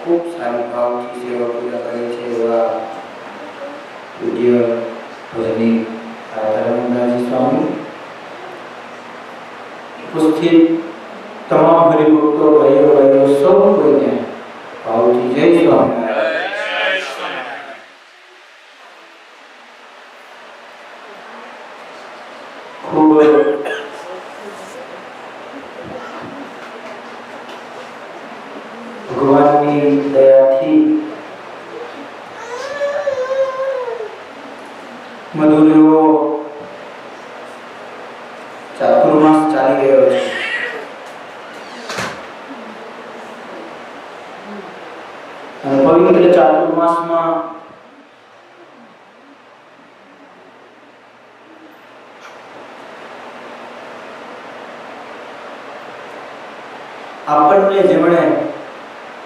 ખૂબ સારી ભાવ ઉપસ્થિત તમામ હરિભક્તો ભાઈઓ બહેનો સૌ કોઈને ભાવથી જય સ્વામિનારાયણ. ખૂબ ભગવાનની દયાથી મધુર એવો ચાતુર્માસ ચાલી રહ્યો છે. અને પવિત્ર ચાતુર્માસમાં આપણને જેમણે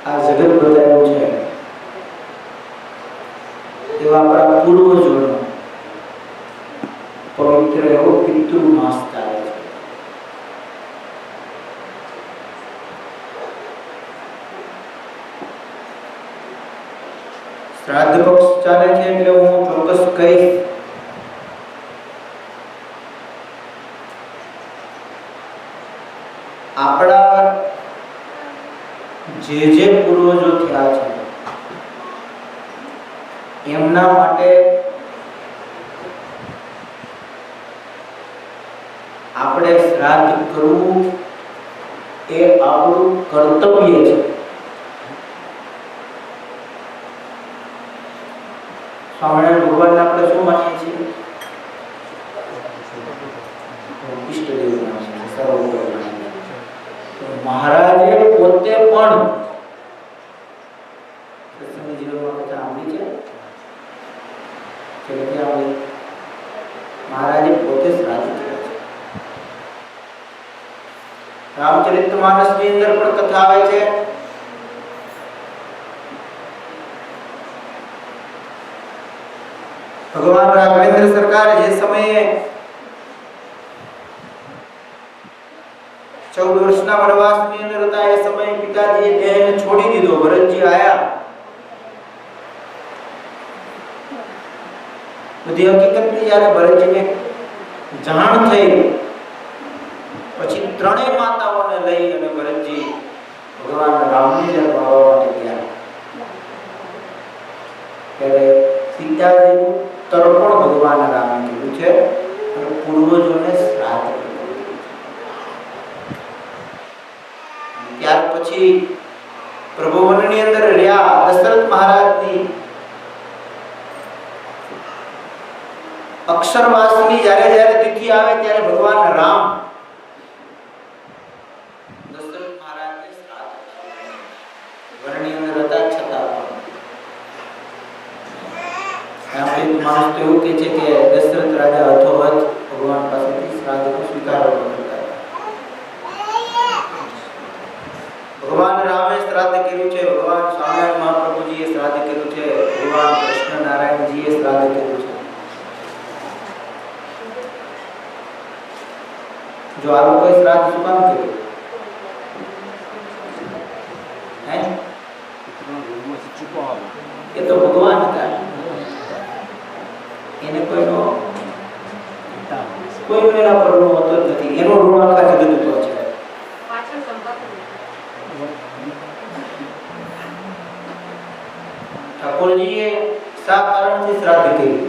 આ જગત બતાવ્યું છે એવા આપણા પૂર્વજોનો પવિત્ર એવો પિતૃમાસ ચાલે છે. શ્રાદ્ધ પક્ષ ચાલે છે એટલે હું ચોક્કસ કહીશ આપણા જે પૂર્વજો થયા છે એમના માટે આપણે શ્રાદ્ધ કરવું એ આપણું કર્તવ્ય છે. સ્વામિનારાયણ ભગવાનને આપણે શું માનીએ છીએ? ઈષ્ટદેવ માનીએ છીએ, સર્વોપરી માનીએ છીએ. મહારાજે પોતે પણ સત્સંગી જીવનમાં કથા સાંભળી છે કે મહારાજે પોતે શ્રાદ્ધ કર્યા છે. રામચરિતમાનસની અંદર પણ કથા આવે છે. ભગવાન રાઘવેન્દ્ર સરકાર જે સમયે 14 વર્ષના વનવાસની અંદર હતા એ સમયે પિતાજીએ દેહને છોડી દીધો. ભરતજી આયા, બધી હકીકતની જ્યારે ભરતજીને જાણ થઈ પછી ત્રણેય માતાઓને લઈ અને ભરતજી ભગવાન રામને જ્યારે મળવા માટે ગયા ત્યારે સીતાજીનું તર્પણ ભગવાન રામે કીધું છે અને પૂર્વજોને શ્રાદ્ધ કર્યું. ત્યાર પછી પ્રભુ વનની અંદર રહ્યા. દશરથ મહારાજની અક્ષરવાસની જ્યારે તિથિ આવે ત્યારે ભગવાન રામ દશરથ મહારાજને શ્રાદ્ધ વનની અંદર હતા છતાં પણ માણસ તો એવું કહે છે કે દશરથ રાજા અથોવત ભગવાન પાસેથી શ્રાદ્ધનો સ્વીકાર કરતા. ભગવાન રામે શ્રાદ્ધ કર્યું છે, ભગવાન સ્વામિનારાયણ મહાપ્રભુજીએ શ્રાદ્ધ કર્યું છે, ભગવાન કૃષ્ણ નારાયણજીએ શ્રાદ્ધ કર્યું છે. જો આ લોકોએ શ્રાદ્ધ શું કામ કર્યું? એ તો ભગવાન હતા, એને કોઈનો એના પર ઋણ હોતો જ નથી. એનો ઋણ આખા જગત ઉપર છે. ઠાકોરજીએ શા કારણથી શ્રાદ્ધ કર્યું?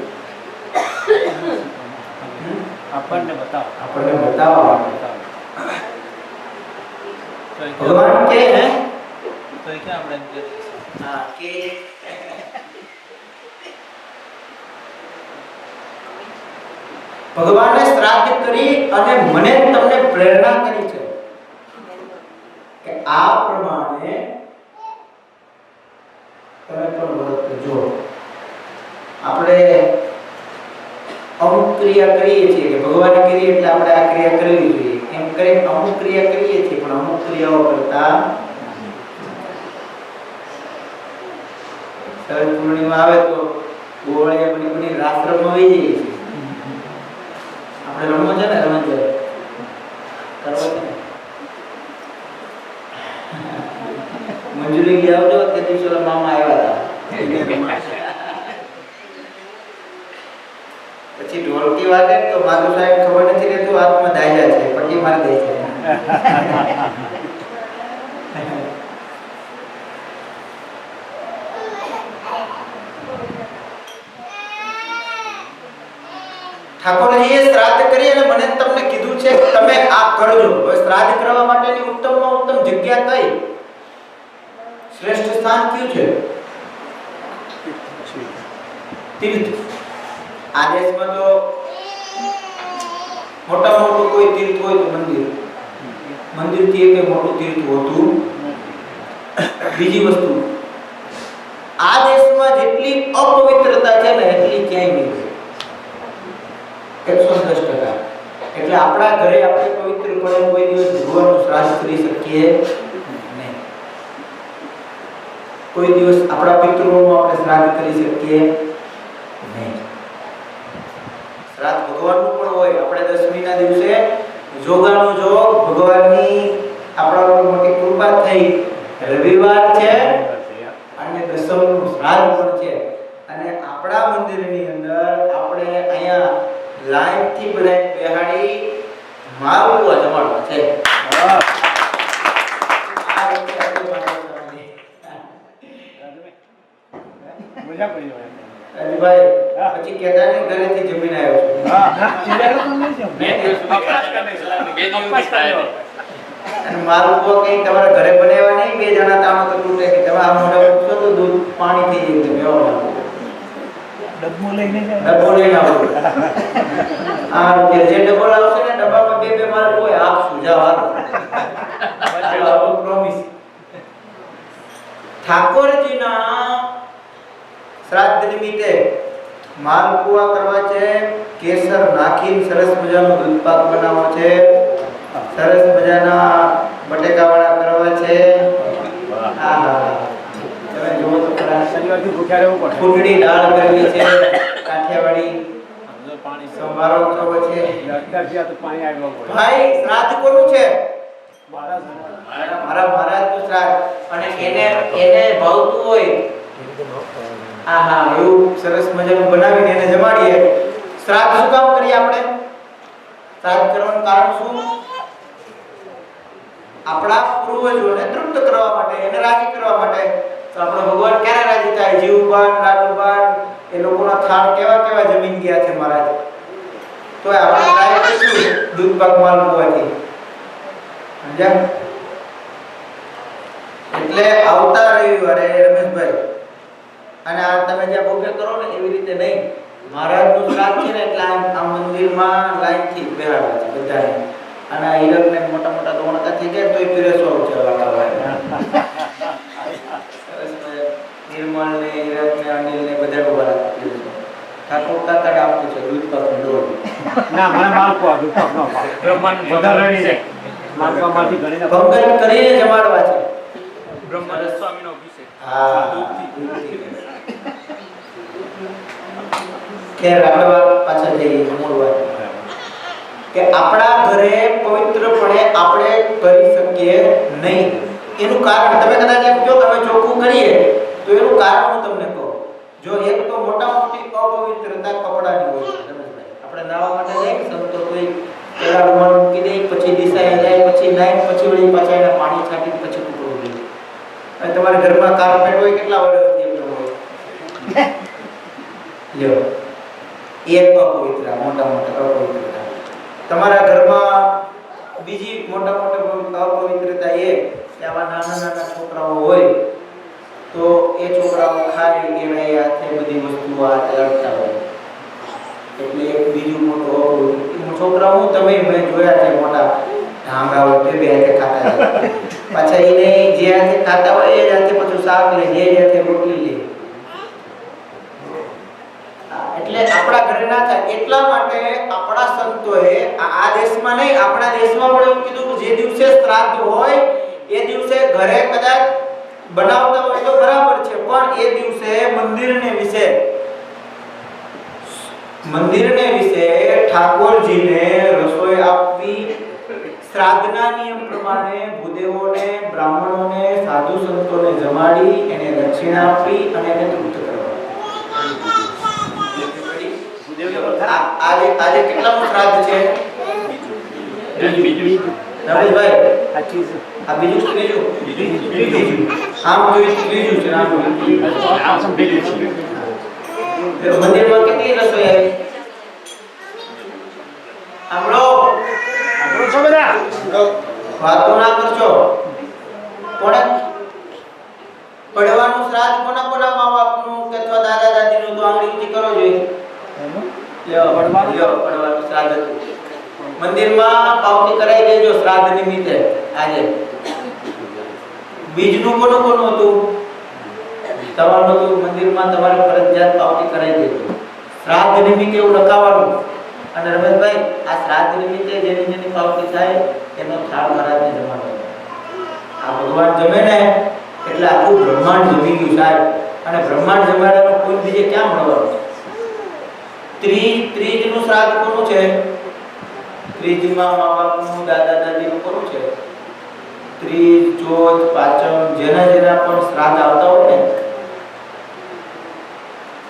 આપણને બતાવવા માટે. ભગવાન કે હે તો કે આપણે હા કે ભગવાને શ્રાદ્ધ કરી અને મને તમને પ્રેરણા કરી છે કે આ પ્રમાણે તમે પણ વ્રત કરજો. આપણે અમુક ક્રિયા કરીએ છીએ કે ભગવાને કરી એટલે આપણે આ ક્રિયા કરવી જોઈએ એમ કરીને અમુક ક્રિયા કરીએ છીએ પણ અમુક ક્રિયાઓ કરતા. શરદ પૂર્ણિમા આવે તો ગોવાળિયા બની રાસ રમવા આવી જઈએ છીએ. આપણે રમવા છે ને રમવા કરવા છે ને મંજૂરી લઈ આવજો. તે દિવસે મામા આવ્યા હતા. પછી ઢોલકી વાગે તો માધુ સાહેબ ખબર નથી રહેતું હાથમાં દાયજા છે, પટ્ટી મારી દે છે. ઠાકોરજીએ શ્રાદ્ધ કરી અને મને તમને કીધું છે કે તમે આ કરજો. હવે શ્રાદ્ધ કરવા માટેની ઉત્તમમાં ઉત્તમ જગ્યા કઈ, શ્રેષ્ઠ સ્થાન કયું છે? તીર્થ. આ દેશમાં તો મોટા મોટું કોઈ તીર્થ હોય તો મંદિર, મંદિરથી એક મોટું તીર્થ હોતું. બીજી વસ્તુ, આ દેશમાં જેટલી અપવિત્રતા છે ને એટલી ક્યાંય નહીં, 110%. એટલે આપણા ઘરે આપણે પવિત્રપણે કોઈ દિવસ ભગવાનનું શ્રાદ્ધ કરી શકીએ નહીં. કોઈ દિવસ આપણા પિતૃઓનું આપણે શ્રાદ્ધ કરી શકીએ નહીં. શ્રાદ્ધ ભગવાનનું પણ હોય. આપણે દસમીના દિવસે જોગાનું જોગ, ભગવાનની આપણા ઉપર મોટી કૃપા થઈ, રવિવાર છે અને દસમનું શ્રાદ્ધ પણ છે. અને આપણા મંદિરની અંદર આપણે અહીંયા લાઈન થી બધા બેહાડી મારું જમાડવા છે. આ રીતે આપણે માનવતાની મજા પડી જાય. અલીભાઈ પછી કહેતા ને ઘરેથી જમીન આવ્યો છું. અને મારું કો કઈ તમારા ઘરે બનાવ્યા નહીં, બે જણા તામાં તો તૂટે કે તમે આ મોઢા પૂછો તો દૂધ પાણી થઈ જાય. તમે એવો ડબ્બો લઈને આવો. આ જે ડબ્બો લાવશે ને ડબ્બામાં બે બે માલ હોય આપશું જાવ. પ્રોમિસ. ઠાકોરજીના શ્રાદ્ધ નિમિત્તે માલપુઆ કરવા છે, કેસર નાખીને સરસ મજાનો દૂધ પાક બનાવવો છે, સરસ મજાના બટેકાવાળા કરવા છે. તમે જુઓ તો શનિવારથી ભૂખ્યા રહેવું પડે. ફૂટડી દાળ કરવી છે, કાઠિયાવાડી સંભારો કરવો છે. ભાઈ શ્રાદ્ધ કોનું છે? મારા મહારાજનું શ્રાદ્ધ. અને એને ભાવતું હોય એવું સરસ મજાનું બનાવીને એને જમાડીએ. શ્રાદ્ધ શું કામ કરીએ આપણે? શ્રાદ્ધ કરવાનું કારણ શું? આપણા પૂર્વજોને તૃપ્ત કરવા માટે, એને રાજી કરવા માટે. તો આપણે ભગવાન ક્યારે રાજી થાય? જીવબાન, લાડુબાન એ લોકોના થાળ કેવા કેવા જમીન ગયા છે મહારાજ. તો આપણે ટ્રાય કરીશું દૂધ પાક માલપુઆથી. સમજ્યા? એટલે આવતા રવિવારે રમેશભાઈ, અને આ તમે જ્યાં ભોગે કરો ને એવી રીતે નહીં. મહારાજનું શ્રાદ્ધ છે ને એટલે આ મંદિરમાં લાઈનથી બેહાડવા છે બધાને. અને આ હીરકને મોટા મોટા દોણકા થઈ જાય તોય પીરસવો છે વાળા. નિર્મળ ને હીરક ને અનિલ ને બધા ઉભા રાખીએ. ઠાકોર કાકા આપતું છે દૂધ પાક ડોલ. ના મને માલપુઆ દૂધ પાક નો બ્રહ્માંડ વધારણી છે. માલપુઆમાંથી ગણીને ભંગન કરીને જમાડવા છે. બ્રહ્માંડ સ્વામીનો અભિષેક. હા કે આપણે પાછા જઈએ મૂળ વાત કે આપણા ઘરે પવિત્રપણે આપણે કરી શકીએ નહીં. એનું કારણ તમે કદાચ એમ કહો તમે ચોખ્ખું કરીએ તો એનું કારણ હું તમને કહું. જો એક તો મોટા મોટી અપવિત્રતા કપડાની હોય છે. આપણે નાવા માટે જઈએ સંતો કોઈ પેલા રૂમાલ મૂકી દે, પછી દિશાએ જાય, પછી નાઈ, પછી વળી પાછા એને પાણી છાંટી પછી કપડું લે. અને તમારા ઘરમાં કાર્પેટ હોય કેટલા વર્ષથી એમ હોય લ્યો એક અપવિત્રતા, મોટા મોટા અપવિત્રતા. તમારા ઘરમાં બીજી મોટા મોટા અપવિત્રતા એ કે આવા નાના નાના છોકરાઓ હોય તો એ છોકરાઓ ખાય એને હાથે બધી વસ્તુઓ હાથે અડતા હોય. એટલે એક બીજું મોટું અપવિત્ર છોકરાઓ તમે મેં જોયા છે મોટા ઢાંગા હોય બે હાથે ખાતા હોય. પાછા એને જે હાથે ખાતા હોય એ હાથે પાછું શાક લે, જે હાથે રોટલી લે. એટલે આપણા ઘરે ના થાય. એટલા માટે આપણા સંતોએ આ દેશમાં નહીં આપણા દેશમાં પણ એવું કીધું કે જે દિવસે શ્રાદ્ધ હોય એ દિવસે ઘરે કદાચ બનાવતા હોય તો બરાબર છે, પણ એ દિવસે મંદિરને વિશે ઠાકોરજીને રસોઈ આપવી, શ્રાદ્ધના નિયમ પ્રમાણે ભૂદેવોને, બ્રાહ્મણોને, સાધુ સંતોને જમાડી એને દક્ષિણા આપી અને એને તૃપ્ત કરવા. આજે કેટલામું શ્રાદ્ધ છે? રમેશભાઈ આ ચીઝ આ બીજું આમ જોઈ બીજું છે આમ આ સંભેલી છે. મંદિરમાં કેટલી રસોઈ આવી આપણો છો બધા વાતો ના કરજો. કોણે પડવાનું શ્રાદ્ધ કોના કોના મા બાપનું કે અથવા દાદા દાદીનું તો આંગળી ઊંચી કરો જોઈએ. પડવાનું શ્રાદ્ધ હતું. મંદિરમાં પાવતી કરાઈ દેજો શ્રાદ્ધ નિમિત્તે. આજે બીજનું કોનું કોનું હતું તમારું હતું. મંદિરમાં તમારે ફરજિયાત પાવતી કરાઈ દેજો. શ્રાદ્ધ નિમિત્તે એવું લખાવવાનું. અને રમેશભાઈ આ શ્રાદ્ધ નિમિત્તે જેની જેની પાવતી થાય એનો થાળ મહારાજને જમાડવાનો. આ ભગવાન જમે ને એટલે આખું બ્રહ્માંડ જમી ગયું સાહેબ. અને બ્રહ્માંડ જમાડવાનો કોઈ બીજે ક્યાં મળવાનું? ત્રીજનું શ્રાદ્ધ કોનું છે? ત્રીજમાં મા બાપનું દાદા દાદીનું કોનું છે? ત્રીજ, ચોથ, પાંચમ જેના જેના પણ શ્રાદ્ધ આવતા હોય ને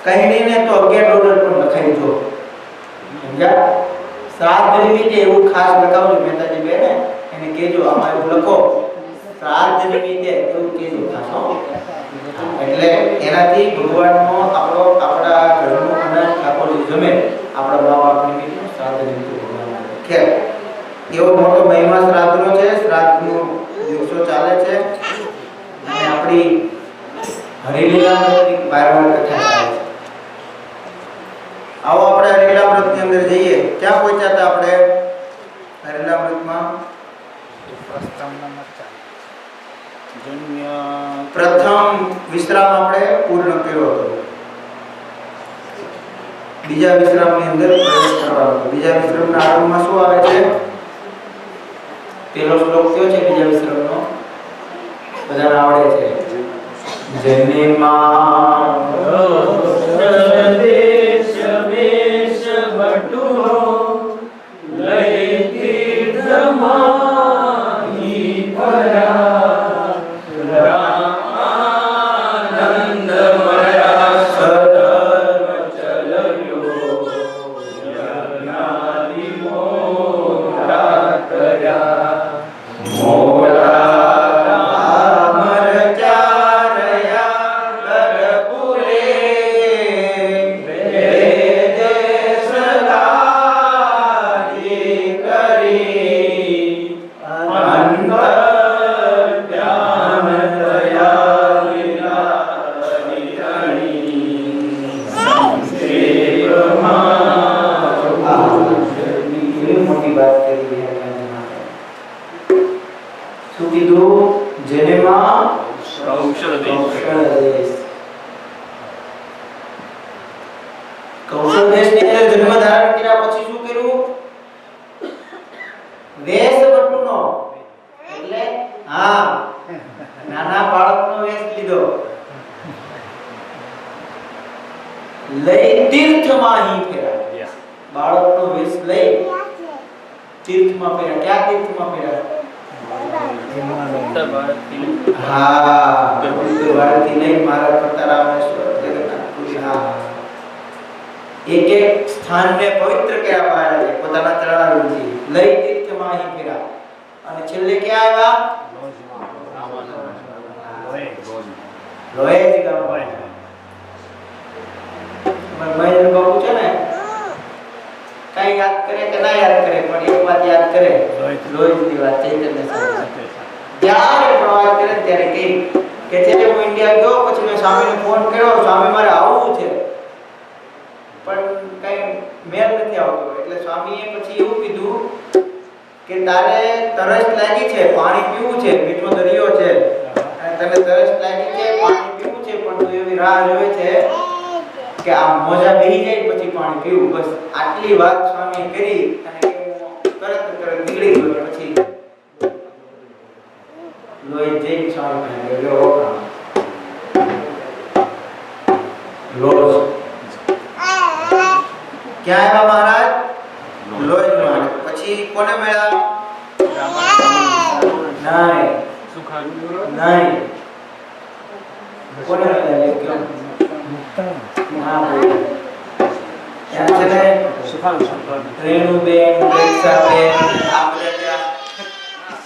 કહીને તો $11 પણ લખાઈ દો. સમજ્યા? શ્રાદ્ધ નિમિત્તે એવું ખાસ લખાવજો. મહેતાજી બેન એને કહેજો આમાં એવું લખો શ્રાદ્ધ નિમિત્તે એવું કહેજો ખાસ. એટલે એનાથી ભગવાનનો આપણા ઘરનું અનાજ ઠાકોરજી જમે. આપણા મા બાપ નિમિત્તે શ્રાદ્ધ નિમિત્તે ભગવાન ખેર એવો મોટો મહિમા શ્રાદ્ધનો છે. શ્રાદ્ધનો દિવસો ચાલે છે અને આપણી હરિલીલામૃતની વારંવાર કથા ચાલે છે. આવો આપણે હરિલીલામૃતની અંદર જઈએ. ક્યાં પહોંચ્યા હતા આપણે હરિલીલામૃતમાં? પ્રથમ વિશ્રામ આપણે પૂર્ણ કર્યો હતો. બીજા વિશ્રામની અંદર પ્રવેશ કરવાનો હતો. બીજા વિશ્રામના આરંભમાં શું આવે છે? પેલો શ્લોક કયો છે બીજા વિશ્રામનો? બધાને આવડે છે. જનેમાં દેશ વેશ બટુનો લઈ તીર્થમાહી પરા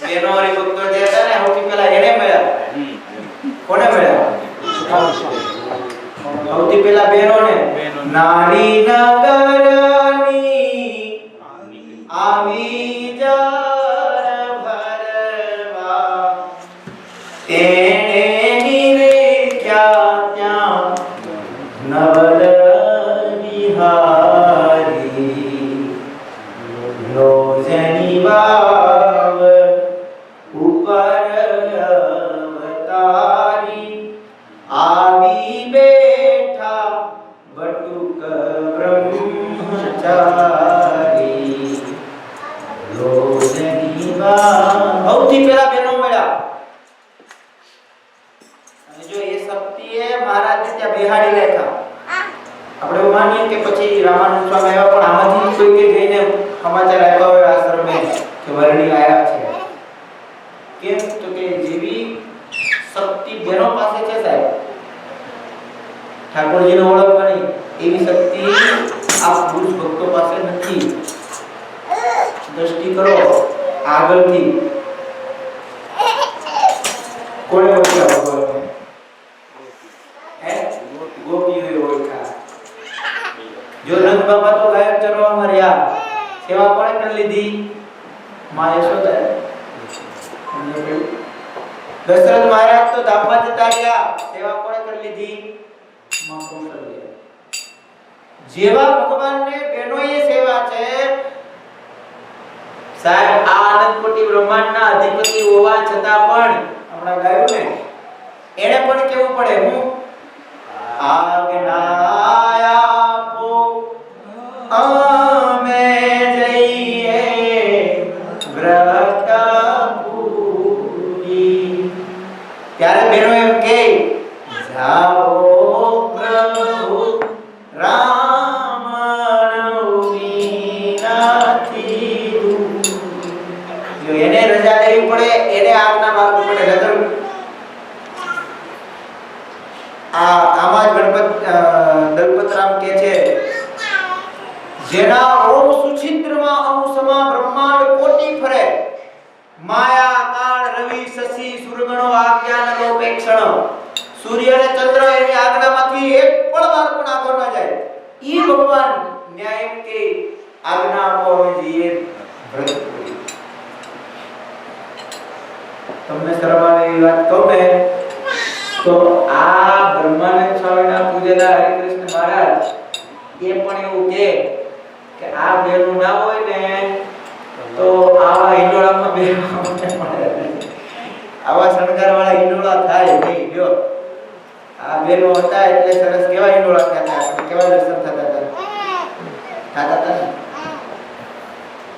બેનો હરિભક્તો જે હતા ને સૌથી પહેલા એને મળ્યા. કોને મળ્યા? સૌથી પહેલા બહેનોને. નારી નગરની આવી જર ભરવા તેણે નિરેખ્યા ત્યાં નવલ વિહારી રોજની વાવ ઉપર અવતારી આવી બેઠા બટુક બ્રહ્મચારી રોજની વાવ. સૌથી પહેલા બહેનો મળ્યા અને જો એ શક્તિએ મહારાજને ત્યાં બેહાડી રાખ્યા. આપણે એવું માનીએ કે પછી રામાનંદ સ્વામી આવ્યા, પણ આમાંથી કોઈ કે જઈને સમાચાર આવ્યા હોય આશ્રમે કે વરણી આવ્યા છે. કેમ તો કે જેવી શક્તિ બેનો પાસે છે સાહેબ, ઠાકોરજીને ઓળખવાની એવી શક્તિ આ પુરુષ ભક્તો પાસે નથી. દ્રષ્ટિ કરો આગળથી કોને ઓળખ્યા ભગવાન? ગોપીઓએ ઓળખ્યા. જો નંદ બાબા તો ગાયબ ચરવામાં રહ્યા, સેવા કોણે કરી લીધી? માં યશોદા. દશરથ મહારાજ તો ધામમાં જતા રહ્યા, સેવા કોણે કરી લીધી? માં કૌશલ્યા. જેવા ભગવાનને બહેનોએ સેવા છે સાહેબ, આ આનંદકોટી બ્રહ્માંડના અધિપતિ હોવા છતાં પણ હમણાં ગાયું ને એને પણ કેવું પડે? હું આજ્ઞા આપો અમે જઈએ વ્રત પૂરી. ત્યારે બહેનો એમ કે જાઓ પ્રભુ રામ નવમીનાથી દૂર. એને રજા લેવી પડે, એને આજ્ઞા માંગવી પડે. નકર આમાં દલપતરામ કે છે જેના ઓમ સુછિદ્રમાં અંશમાં બ્રહ્માંડ કોટી ફરે, માયા કાળ રવિ શશી સુરગણો આજ્ઞા ન લોપેક્ષણ. સૂર્ય અને ચંદ્ર એની આજ્ઞામાંથી એક પણ વાર પણ આગળ ન જાય. ઈ ભગવાન ન્યાય એમ કે આજ્ઞા આપો અમે જઈએ વ્રત પૂરી. તમને શરમ આવે એવી વાત કહું ને તો આ બ્રહ્માનંદ સ્વામીના પૂજ્યના હરિકૃષ્ણ મહારાજ એ પણ એવું કહે કે આ બેનું ના હોય ને તો આવા હિંડોળામાં બેહવા મળે. આવા શણગારવાળા હિંડોળા થાય નહીં. જો આ બેનો હતા એટલે સરસ કેવા હિંડોળા થતા હતા, કેવા દર્શન થતા હતા.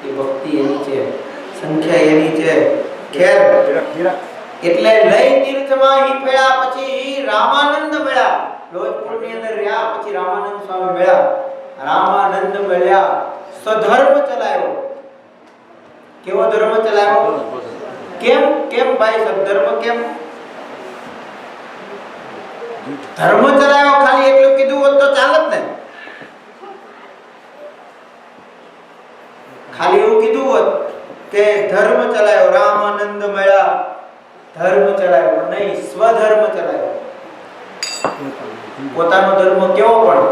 એ ભક્તિ એની છે, સંખ્યા એની છે. ખેર એટલે લઈ તીર્થમાં હી ફેળા પછી રામાનંદ મળ્યા. લોજપુરની અંદર રહ્યા પછી રામાનંદ સ્વામી મળ્યા. રામાનંદ મળ્યા, સ્વધર્મ ચલાવ્યો. કેવો ધર્મ ચલાવ્યો? કેમ કેમ ભાઈ સદધર્મ કેમ? ધર્મ ચલાવ્યો ખાલી એટલું કીધું હોત તો ચાલત ને. ખાલી એવું કીધું હોત કે ધર્મ ચલાવ્યો, રામાનંદ મળ્યા, ધર્મ ચલાવ્યો નહીં, સ્વધર્મ ચલાવ્યો. પોતાનો ધર્મ કેવો પણ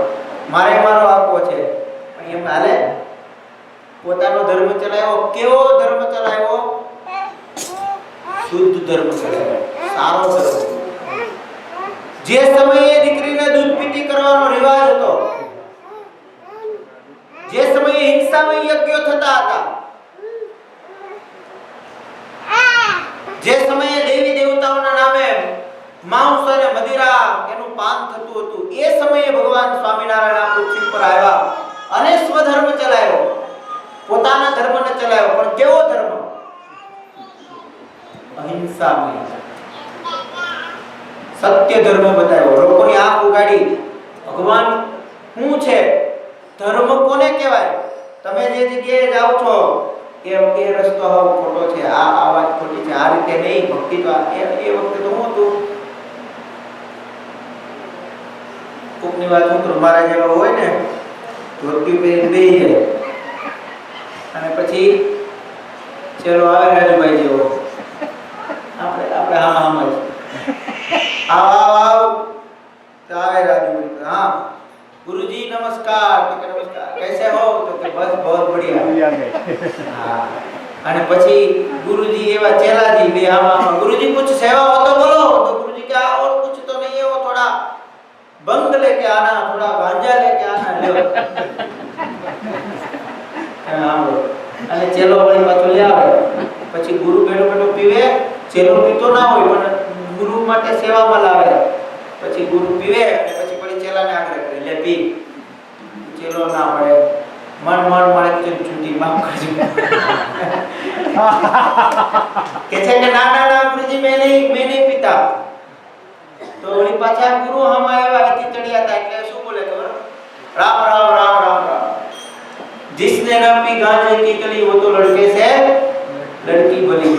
મારે મારો આપવો છે એમ હાલે? પોતાનો ધર્મ ચલાવ્યો. કેવો ધર્મ ચલાવ્યો? શુદ્ધ ધર્મ ચલાવ્યો, સારો ધર્મ. જે સમયે દીકરીને દૂધ પીતી કરવાનો રિવાજ હતો, જે સમયે હિંસામય યજ્ઞો થતા હતા, જે સમયે દેવી દેવતાઓના નામે માંસ અને મદિરા એનું પાન થતું હતું, એ સમયે ભગવાન સ્વામિનારાયણ આ પૃથ્વી પર આવ્યા અને સ્વધર્મ ચલાવ્યો, પોતાના ધર્મને ચલાવ્યો. પણ કેવો ધર્મ? અહિંસામય, સત્ય ધર્મ બતાવ્યો. લોકોની આંખ ઉગાડી ભગવાન શું છે, ધર્મ કોને કહેવાય? તમે જે જગ્યાએ જાઓ છો એ રસ્તો હાવ ખોટો છે, આ વાત ખોટી છે, આ રીતે નહીં. ભક્તિ તો એ વખતે તો હું હતું કોકની વાત હું કરું, મારા જેવા હોય ને ધોતી પહેરીને બેસી જાય અને પછી ચલો આવે રાજુભાઈ જેવો આમ જ આવ तो आवे राजू हाँ गुरुजी नमस्कार तो के नमस्कार कैसे हो तो के बस बहुत बढ़िया हाँ અને પછી गुरुजी એવા ચેલાજી બે આમાં गुरुजी कुछ सेवा हो तो बोलो तो गुरुजी क्या और कुछ तो नहीं है वो थोड़ा बंग लेके आना थोड़ा गांजा लेके आना લ્યો હા અને ચેલો વળી પાછો લે આવે પછી ગુરુ બેઠો બેઠો પીવે ચેલો પીતો ના હોય પણ ગુરુ માટે સેવામાં લાવે પછી ગુરુ પીવે અને પછી પડી ચેલાને આગ્રહ કરે લે પી ચેલો ના પડે મન મન મળે કે છૂટી માફ કરજો કે છે કે ના ના ના ગુરુજી मैं नहीं पीता तो वही पाछा गुरु हम आया इति चढ़िया था એટલે શું બોલે ખબર राम राम राम राम राम जिसने न पी गांजे की कली वो तो लड़के से लड़की बनी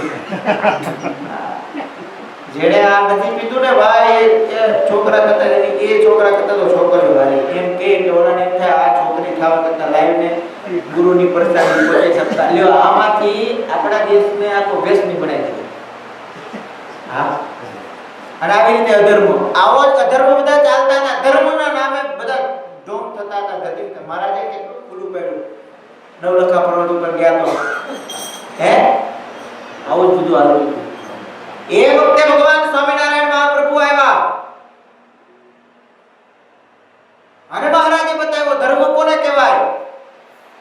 જેણે આ નથી પીધું ને ભાઈ એ છોકરા કરતા એ છોકરા કરતા તો છોકરીઓ ભાઈ એમ કે ઓલાને એમ થાય આ છોકરી ખાવા કરતા લાવીને ગુરુની પ્રસાદી પહોંચી શકતા લ્યો આમાંથી આપણા દેશને આખો વ્યસની બનાવી દીધો હા અને આવી રીતે અધર્મ આવો જ અધર્મ બધા ચાલતા હતા ધર્મના નામે બધા ઢોંગ થતા હતા ગતિ મહારાજે કેટલું ખુલ્લું પાડ્યું નવલખા પર્વત ઉપર ગયા તો હે આવું જ બધું હાલતું હતું એ વખતે ભગવાન સ્વામિનારાયણ મહાપ્રભુ આવ્યા અને મહારાજે બતાવ્યો ધર્મ કોને કહેવાય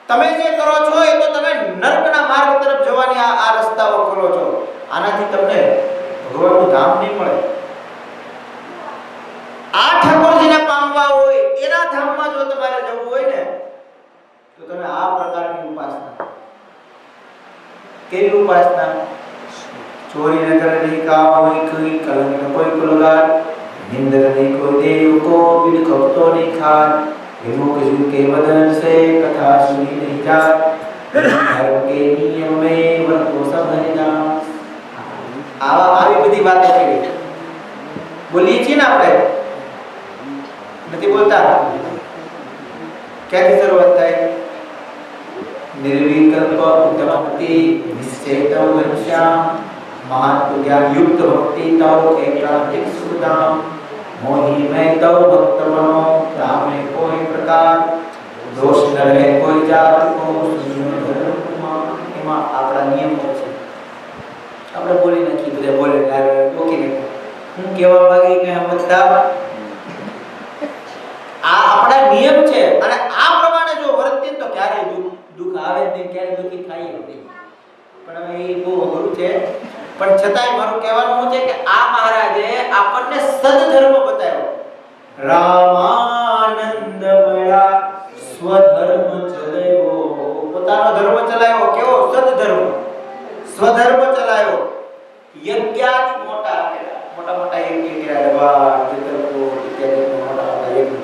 તમે જે કરો છો એ તો તમે નરકના માર્ગ તરફ જવાની આ રસ્તાઓ કરો છો આનાથી તમને ભગવાનનું ધામ નહીં મળે આ ઠાકોરજીને પામવા હોય એના ધામમાં જો તમારે જવું હોય ને તો તમે આ પ્રકારની ઉપાસના કેવી ઉપાસના चोरी न करने का कोई कोई कलंक न कोई कुलगार निंदक नहीं को देव को बिन खपतो नहीं खान विमुख जीव के वदन से कथा सुनी नहीं जात धर्म के नियम में वर्तो सब हरिनाम आवा આવી બધી વાતો કરી બોલીએ છીએ ને આપણે નથી બોલતા ક્યાંથી શરૂઆત થાય निर्विकल्प उत्तमति निश्चेतम वंश्याम महात्म ज्ञान युक्त भक्ति तव एकांतिक सुखधाम मोहि मैं तव भक्त बनो रामे कोई प्रकार दोष न रहे कोई जात को सुनो धर्म कुमार एमा આપણા નિયમો છે આપણે બોલી નથી બધે બોલે ઓકે ને હું કેવા માંગી કે સમજતા આ આપણા નિયમ છે અને આ પ્રમાણે જો વર્તીએ તો ક્યારે દુઃખ આવે ને ક્યારે દુઃખી થાય નહીં પણ હવે એ બહુ અઘરું છે પણ છતાંય મારું કહેવાનું છે કે આ મહારાજે આપણને સદધર્મ બતાવ્યો રામાનંદમયા સ્વધર્મ ચલાવ્યો પોતાનો ધર્મ ચલાવ્યો કેવો સદધર્મ સ્વધર્મ ચલાવ્યો યજ્ઞાદિ મોટા મોટા યજ્ઞ કર્યા દવા જતરકો ઇત્યાદિ મોટા યજ્ઞ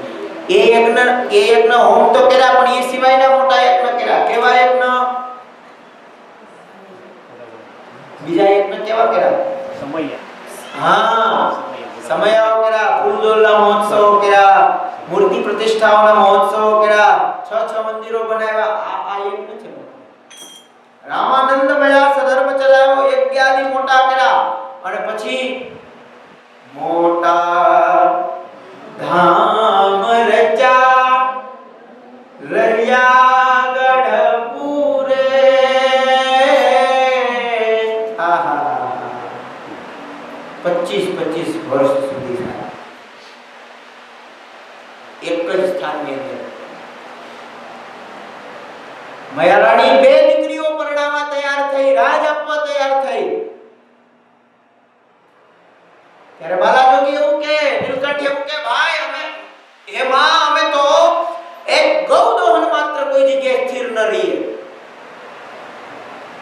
એ યજ્ઞ હોમ તો કર્યા પણ એ સિવાયના મોટા યજ્ઞ કર્યા કેવા યજ્ઞ બીજા યજ્ઞ કેવા કર્યા સમય હા સમયાઓ કર્યા ફૂલદોલના મહોત્સવ કર્યા મૂર્તિ પ્રતિષ્ઠાઓના મહોત્સવ કર્યા 6 મંદિરો બનાવ્યા આ યજ્ઞ છે રામાનંદમયા સધર્મ ચલાવ્યો યજ્ઞાદિ મોટા કર્યા અને પછી મોટા ધામ રચા રળિયા ગઢપુરે આહા 25 વર્ષ સુધી એક જ સ્થાનની અંદર મયારાણી બે દીકરીઓ પરણાવવા તૈયાર થઈ રાજ આપવા તૈયાર થઈ ત્યારે બાલાજોગી એવું કે નીલકંઠ એવું કે ભાઈ અમે હે માં અમે તો એક ગૌદોહન માત્ર કોઈ જગ્યાએ સ્થિર ન રહીએ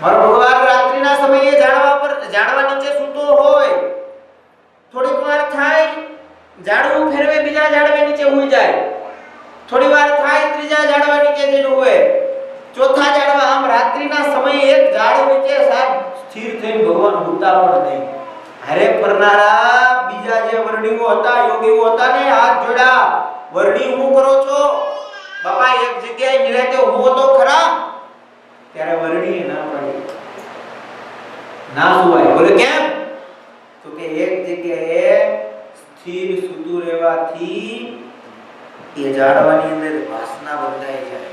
મારો ભગવાન રાત્રિના સમયે ઝાડવા નીચે સૂતો હોય થોડીક વાર થાય ઝાડવું ફેરવે બીજા ઝાડવે નીચે હુઈ જાય થોડી વાર થાય ત્રીજા ઝાડવા નીચે જઈને હુએ ચોથા ઝાડવા આમ રાત્રિના સમયે એક ઝાડ નીચે સાહેબ સ્થિર થઈને ભગવાન હુતા પણ નહીં હરે પરનારા બીજા જે વર્ણીઓ હતા યોગીઓ હતા ને હાથ જોડા વર્ણી હું કરો છો બાપા એક જગ્યાએ નિરાતે હુઓ તો ખરા ત્યારે વર્ણીએ ના પાડી ના સુવાય બોલે કેમ તો તો કે એક જગ્યાએ સ્થિર સૂતું રહેવાથી એ ઝાડવાની અંદર વાસના બંધાઈ જાય.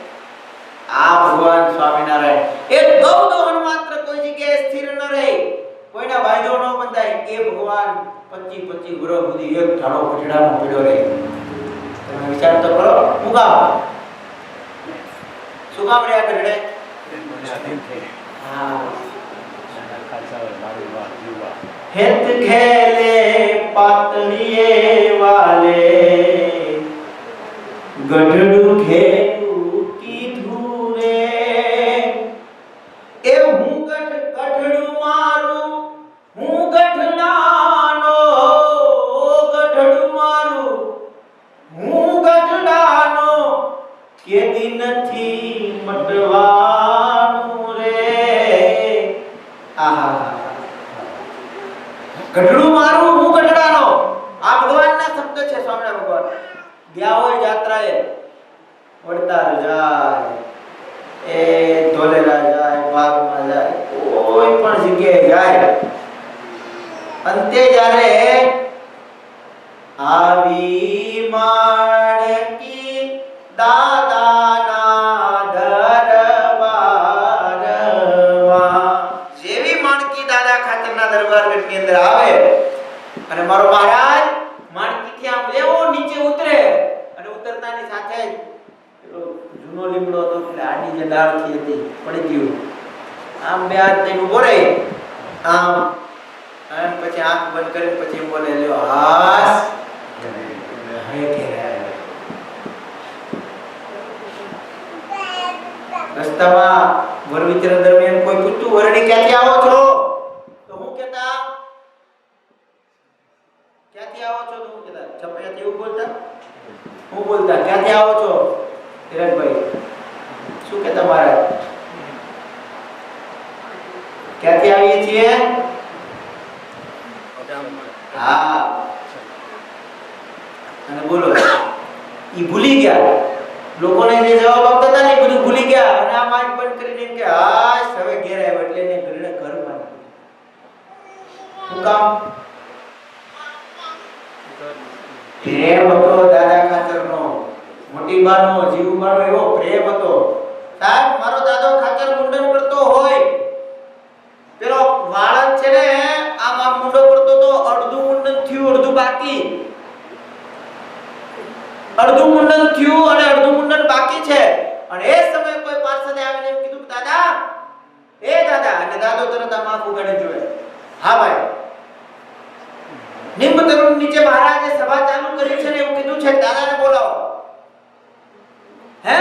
આ ભગવાન સ્વામિનારાયણ એ ગૌદહન માત્ર કોઈ જગ્યાએ સ્થિર ન રહે, કોઈના વાયદો ન બંધાય. એ ભગવાન 25 વર્ષ સુધી એક ઝાડો પીડામાં પીડ્યો રહે. તમે વિચાર તો કરો, શું કામ રહ્યા ગઢડે? હા, હેત ખેલે પાતળીએ વાલે ગઢડું ઘેરું કીધું રે. એ હું ગઢડું મારું, હું ગઢડાનો, ગઢડું મારું, હું ગઢડાનો, કેદી નથી મટવાનું રે. આહા, ગઢડું મારું, હું ગઢડાનો. આ ભગવાનના શબ્દ છે. સ્વામિનારાયણ ભગવાન ગયા હોય યાત્રાએ, વડતાલ જાય, એ ધોલેરા જાય, બાગમાં જાય, કોઈ પણ જગ્યાએ જાય, અંતે જ્યારે આવી માણકી દાદાના દરબારમાં, જેવી માણકી દાદા ખાતરના દરબારની અંદર આવે અને મારો મહારાજ માણકીથી આમ લેવો નીચે ઉતરે, અને ઉતરતાની સાથે જ પેલો જૂનો લીમડો હતો એટલે આડી જે ડાળથી હતી પડી ગયું, આમ બે હાથ લઈને ઉભો રહે, આમ અને પછી આંખ બંધ કરીને પછી બોલે, લ્યો હાસ રસ્તામાં વર વિચરણ દરમિયાન કોઈ પૂછતું, વરણી ક્યાંથી આવો છો? તો હું કહેતા, ક્યાંથી આવો છો? તો હું કહેતા, છપૈયાથી એવું બોલતા, હું બોલતા ક્યાંથી આવો છો? હિરણભાઈ શું કહેતા મહારાજ? ક્યાંથી આવીએ છીએ? હા, અને બોલો ઈ ભૂલી ગયા, લોકોને જે જવાબ આપતા હતા ને એ બધું ભૂલી ગયા, અને આ માઇક બંધ કરીને એમ કે હાશ હવે ઘેર આવ્યો, એટલે એને ઘરમાં શું કામ? પ્રેમ હતો દાદા ખાચરનો, મોટી બાનો, જીવબાનો એવો પ્રેમ હતો. સાહેબ મારો દાદો ખાચર મુંડન કરતો હોય, પેલો વાળંદ છે ને આમ મુંડો કરતો તો અડધું મુંડન થયું, અડધું બાકી, અડધું મુંડન થયું અને અડધું મુંડન બાકી છે. અને એ સમયે કોઈ પાર્ષદે આવીને એમ કીધું, દાદા, એ દાદા, અને દાદો તરત આમ આંખ ઉગાડીને જોવે, હા ભાઈ, નિમ્બ તરુણ નીચે મહારાજે સભા ચાલુ કરી છે ને એવું કીધું છે, દાદાને બોલાવો. હે?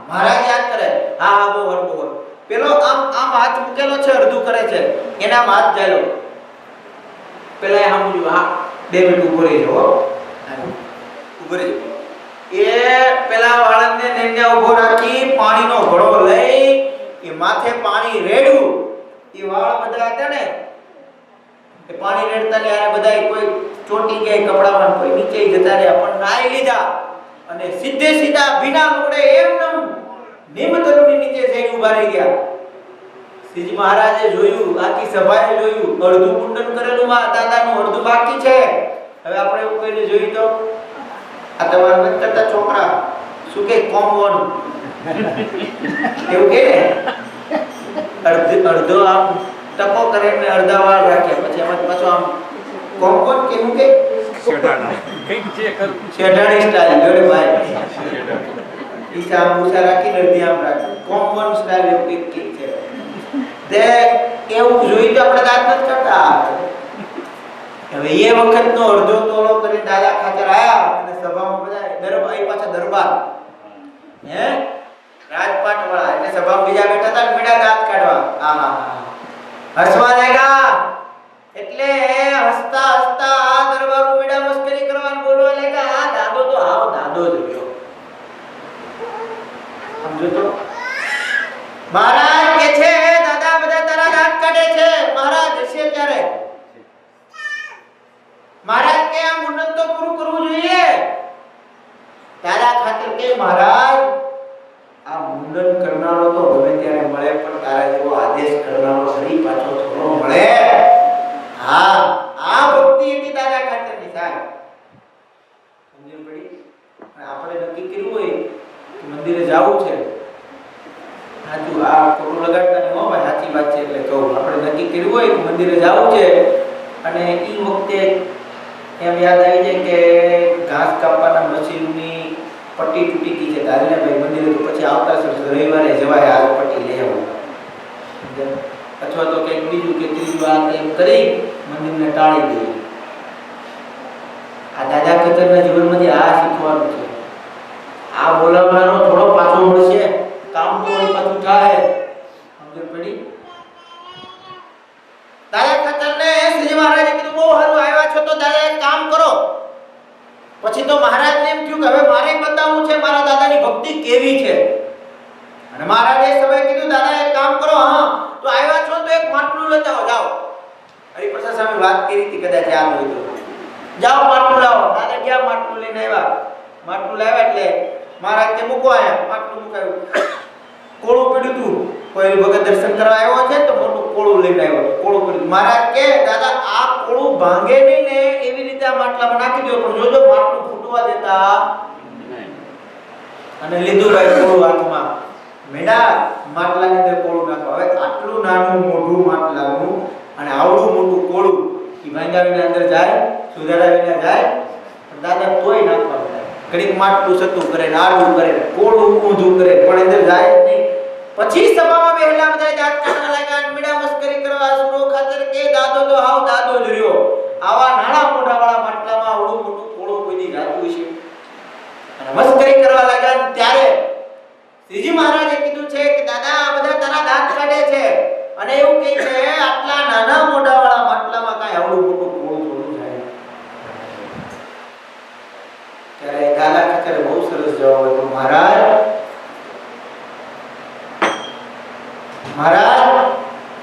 મહારાજ યાદ કરે, હા હા બહુ બહુ. પેલો આમ હાથ મૂકેલો છે, અડધું કરે છે, એના હાથ જાય. પેલા એ સમજ્યું, હા 2 મિનિટ ઉભો રહી જાઓ, ઉભો રહી જાઓ. એ પેલા વાળંદને નેને ઉભો રાખી પાણીનો ઘડો લઈ એ માથે પાણી રેડ્યું. એ વાળ બધા હતા ને એ પાણી રેડતા ને આ બધા કોઈ ચોટી ગયા કપડામાં, કોઈ નીચે જતા રહ્યા, પણ નાઈ લીધા અને સીધે સીધા બિના લોડે એમનેમ નિમતરુની નીચે જઈને ઊભા રહી ગયા. શ્રીજી મહારાજે જોયું, આખી સભાએ જોયું, અડધું મુંડન કરેલું માં દાદાનું, અડધું બાકી છે. હવે આપણે એવું કહીને જોઈ તો આ તમારા મત કરતા છોકરા શું કે કોમન એવું કે અડધો આમ ટકો કરે ને અડધા વાળ રાખે, પછી એમાં પાછો આમ કોમન કે હું કે શેઢાણી સ્ટાઇલ જોડે ભાઈ ઈસા મુસા રાખી અડધી આમ રાખે, કોમન સ્ટાઇલ એવું કે છે. તે એવું જોઈ તો આપણે દાંત નથી કરતા. હવે એ વખતનો અડધો તોલો કરી દાદા ખાચર આયા અને સભામાં બધા દરબાર, એ પાછા દરબાર હે રાજપાટ વાળા, એટલે સભામાં બીજા બેઠા હતા, મીડા દાંત કાઢવા. આહા, હસવા લાગ્યા. એટલે હસતા હસતા દરબારો મીડા મસ્કરી કરવાનું બોલવા લાગ્યા. આ દાદો તો આવ દાદો જ રહ્યો, સમજો તો. મહારાજ કે છે દાદા બધા તારા દાંત કાઢે છે. મહારાજ હશે ત્યારે મહારાજ કે આ મુંડન તો પૂરું કરવું જોઈએ. દાદા ખાતર કે મહારાજ આ મુંડન કરનારો તો ગમે ત્યારે મળે, પણ તારા જેવો આદેશ કરનારો ફરી પાછો થોડો મળે. હા, થાય. સમજણ પડી? અને આપણે નક્કી કર્યું હોય કે મંદિરે જવું છે, સાચું આ ખોટું લગાડતા નહીં હો ભાઈ, સાચી વાત છે એટલે કહું. આપણે નક્કી કર્યું હોય કે મંદિરે જવું છે અને એ વખતે એમ યાદ આવી જાય કે ઘાસ કાપવાના મશીનની પટ્ટી તૂટી ગઈ છે, તારે ભાઈ મંદિરે તો પછી આવતા રવિવારે જવાય, આ પટ્ટી લઈ આવો. અથવા તો કંઈક બીજું કે ત્રીજું આ એમ કરી મંદિરને ટાળી દઈએ. આ દાદા ખતરના જીવનમાંથી આ શીખવાનું છે. આ બોલાવવાનો થોડો પાછો મળશે, કામ તો પાછું થાય. સમજણ પડી? દાદા ખતરને શ્રીજી મહારાજે કીધું બહુ સારું આવ્યા છો તો દાદા એક કામ કરો. પછી તો મહારાજને એમ થયું કે હવે મારે બતાવવું છે મારા દાદાની ભક્તિ કેવી છે. અને મહારાજે સમય કીધું દાદા એક કામ કરો, હા તો આવ્યા છો તો એક માટલું લેતા આવો, જાઓ. હરિપ્રસાદ સામે વાત કરી હતી કદાચ યાદ હોય તો, જાઓ માટલું લાવો. દાદા ગયા માટલું લઈને આવ્યા. માટલું લાવ્યા એટલે મહારાજ કે મૂકો આયા. માટલું મુકાયું, કોળું પડ્યું હતું. કોઈ ભગત દર્શન કરવા આવ્યો છે તો મોટું કોળું લઈને આવ્યો, કોળું પડ્યું. મહારાજ કે દાદા આ કોળું ભાંગે નહીં ને એવી રીતે આ માટલામાં નાખી દો, પણ જોજો માટલું ફૂટવા દેતા. અને લીધું ભાઈ કોળું હાથમાં, મેડા માટલાની અંદર કોળું નાખો. હવે આટલું નાનું મોઢું માટલાનું અને આવડું મોટું કોળું ઈ ભાંગાવીને અંદર જાય, સુધારાવીને જાય, દાદા તોય નાખવા જાય. ઘડીક માટલું સતું કરે, આડું કરે, કોળું ઊંધું કરે, પણ અંદર જાય જ નહીં. પછી સભામાં બેહલા બધા દાંત કાઢવા લાગ્યા, મીડા મસ્કરી કરવા સુરો ખાતર કે દાદો તો હાવ દાદો જ રહ્યો. આવા નાના મોઢા વાળા માટલામાં આવડું મોટું કોળું કોઈની જાતું છે. અને મસ્કરી કરવા લાગ્યા. ત્યારે શ્રીજી મહારાજે કીધું છે કે દાદા આ બધા તારા દાંત કાઢે છે અને એવું કહે છે આટલા નાના મોઢા વાળા માટલામાં કાંઈ આવડું મોટું કોળું થોડું જાય. ત્યારે દાદા ખતરે બહુ સરસ જવાબ આપ્યો, મહારાજ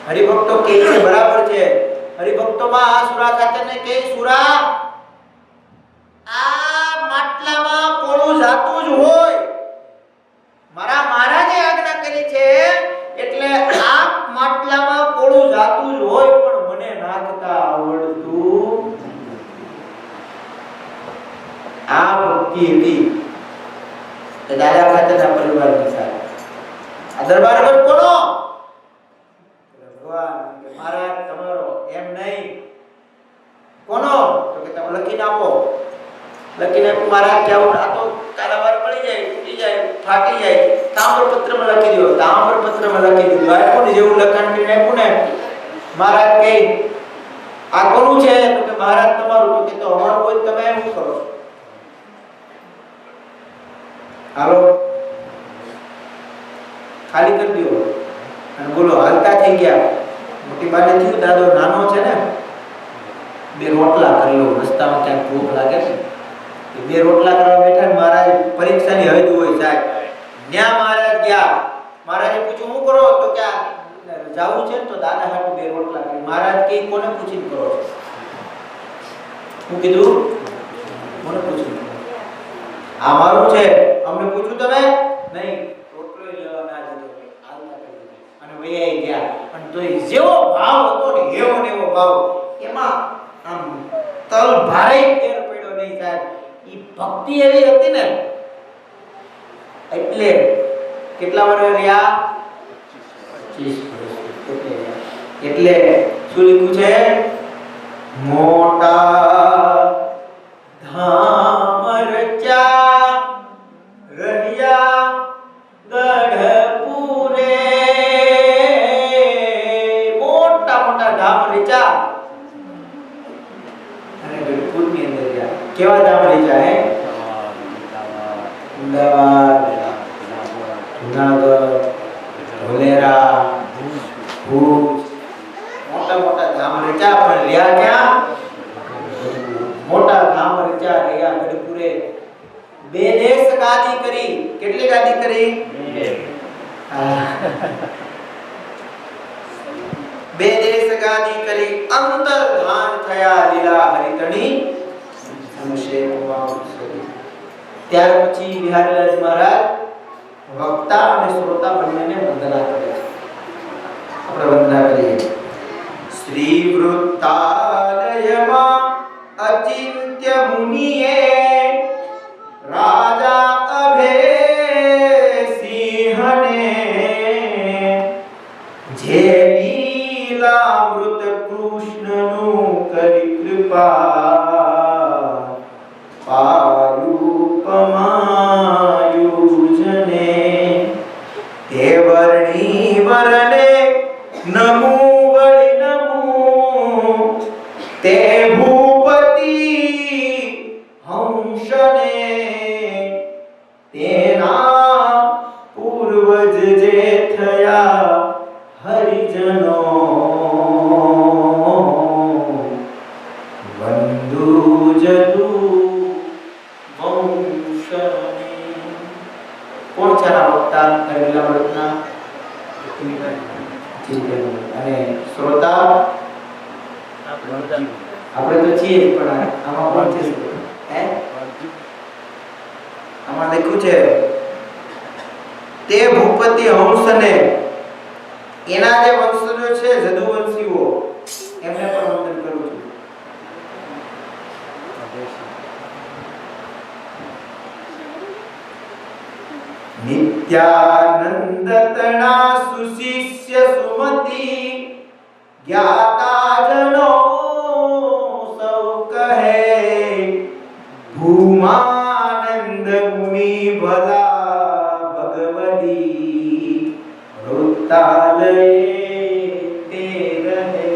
હરિભક્તો કહે છે બરાબર છે. હરિભક્તોમાં આ સુરા ખાતરને કહે, સુરા આ માટલામાં કોળું જાતું જ હોય. મારા મહારાજે આજ્ઞા કરી છે એટલે આ માટલામાં કોળું જાતું જ હોય, પણ મને નાખતા આવડતું. આ ભક્તિ હતી તે દાદા ખાતરના પરિવારની સાથે. આ દરબાર પર કોનો? ભગવાન કે મહારાજ તમારો. એમ નહીં, કોનો? તો કે તમે લખીને આપો. લખીને મહારાજ કે આવું આ તો કાલાવાર પડી જાય, તૂટી જાય, ફાટી જાય, તામ્રપત્રમાં લખી દો. તામ્રપત્રમાં લખી દીધું. આપ્યું ને જેવું લખાણ કરીને આપ્યું ને, મહારાજ કહે આ કોનું છે? તો કે મહારાજ તમારું. તો કે તો અમારું કોઈ તમે શું કરો છો? હાલો ખાલી કરી દો. અને બોલો હાલતા થઈ ગયા. મોટી બાને થયું દાદો નાનો છે ને, બે રોટલા કરી લો. રસ્તામાં ક્યાંક ભૂખ લાગે છે, બે રોટલા કરવા બેઠા. મહારાજ પરીક્ષાની હદ હોય સાહેબ. ન્યા મહારાજ ગયા. મહારાજે પૂછ્યું હું કરો? તો કે જાવું છે તો દાદા હાટુ બે રોટલા કરી. મહારાજ કે કોને પૂછીને કરો છો? હું કીધું કોને પૂછીને? આ મારું છે, અમને પૂછ્યું તમે નહીં. રોટલો લેવા ના દીધો, હાલતા કરી અને વૈયા ગયા. અને તો જેવો ભાવ હતો ને એવો ને એવો ભાવ, એમાં આમ તલ ભારે ફેર પડ્યો નહીં સાહેબ. ઈ ભક્તિ એવી હતી ને, એટલે કેટલા વર્ષ રહ્યા? 25 વર્ષ. એટલે શું લખ્યું છે? મોટા ધામ રચા રહ્યા ગઢપુરે. મોટા મોટા ધામ રચા અને ગઢપુરની અંદર ગયા. કેવા ધામ રચા? હે અમદાવાદ, જુનાગઢ, ધોલેરા, ભુજ, મોટા મોટા ધામ રચા. પણ રહ્યા ક્યાં? મોટા ધામ રચા રહ્યા ગઢપુરે. બે દેશ ગાદી કરી. કેટલી ગાદી કરી? બે દેશ ગાદી કરી. અંતર ધાન થયા લીલા હરિતણી સંક્ષેપમાં. ત્યાર પછી બિહારીલાલ મહારાજ વક્તા અને શ્રોતા બંનેને વંદના કરે છે. આપણે વંદના કરીએ. શ્રી વૃત્તાલયમાં અચિંત્ય અગસ્ત્ય મુનિએ રાજા અભે સિંહને જે લીલામૃત કૃષ્ણનું કરી કૃપા પાયુપમાયુજને તે વર્ણી વરને નમુ વળી નમુ તે ભૂપતિ હંસને તેના પૂર્વજ જે થયા હરિજનો વંદુ જદુ વંશને. કોણ છે આ વક્તા લીલામૃતના? અને શ્રોતા આપણે તો છીએ જ, પણ આમાં કોણ છે? હે, આમાં લખ્યું છે તે ભૂપતિ હંસને, એના જે વંશજો છે જદુવંશીઓ, એમને પણ વંદન કરું છું. નિત્યાનંદ તણા સુશિષ્ય સુમતિ જ્ઞાતા જનો સૌ કહે ભૂમાનંદ મુનિ ભલા ભગવતી વૃત્તાલય તે રહે.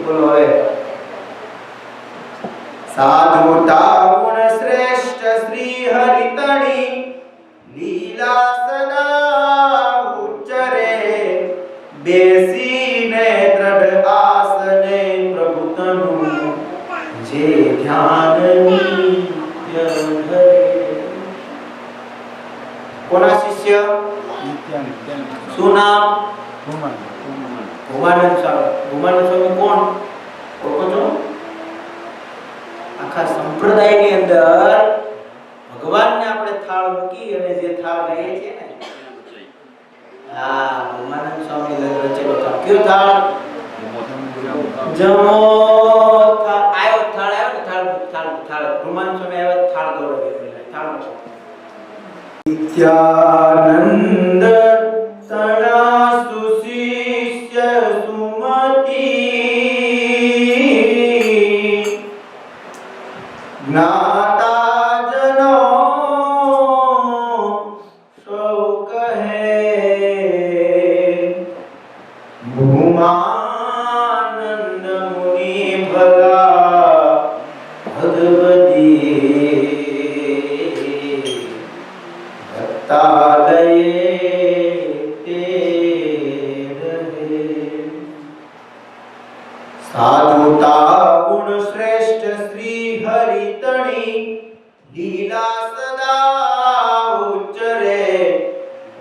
બોલો હવે. સાધુતા ગુણ શ્રેષ્ઠ શ્રી હરિતણી લીલા સદા ઉચ્ચરે બેસીને દ્રઢ આસને પ્રભુતનું જે ધ્યાન નિત્ય ધરે. કોના શિષ્ય? શું નામ? ભૂમાનંદ સ્વામી. ભૂમાનંદ સ્વામી કોણ? ઓળખો છો? આખા સંપ્રદાયની અંદર ભગવાનને આપણે થાળ મૂકી અને જે થાળ ગાઈએ છીએ ને, હા, ભૂમાનંદ સ્વામી રચેલો થાળ. કયો થાળ? જમો થાળ. આયો થાળ, આવ્યો ને થાળ, થાળ, થાળ. ભૂમાનંદ સ્વામી આવ્યા, થાળ દોડાવી. થાળ નિત્યાનંદ તણા સુશિષ્ય સુમતિ જ્ઞાતા જનો સૌ કહે ભૂમાનંદ મુનિ ભલા ભગવતી ભક્તાલયે તે રહે. સાધુતા ગુણ શ્રેષ્ઠ શ્રી હરિતણી લીલા સદા ઉચ્ચરે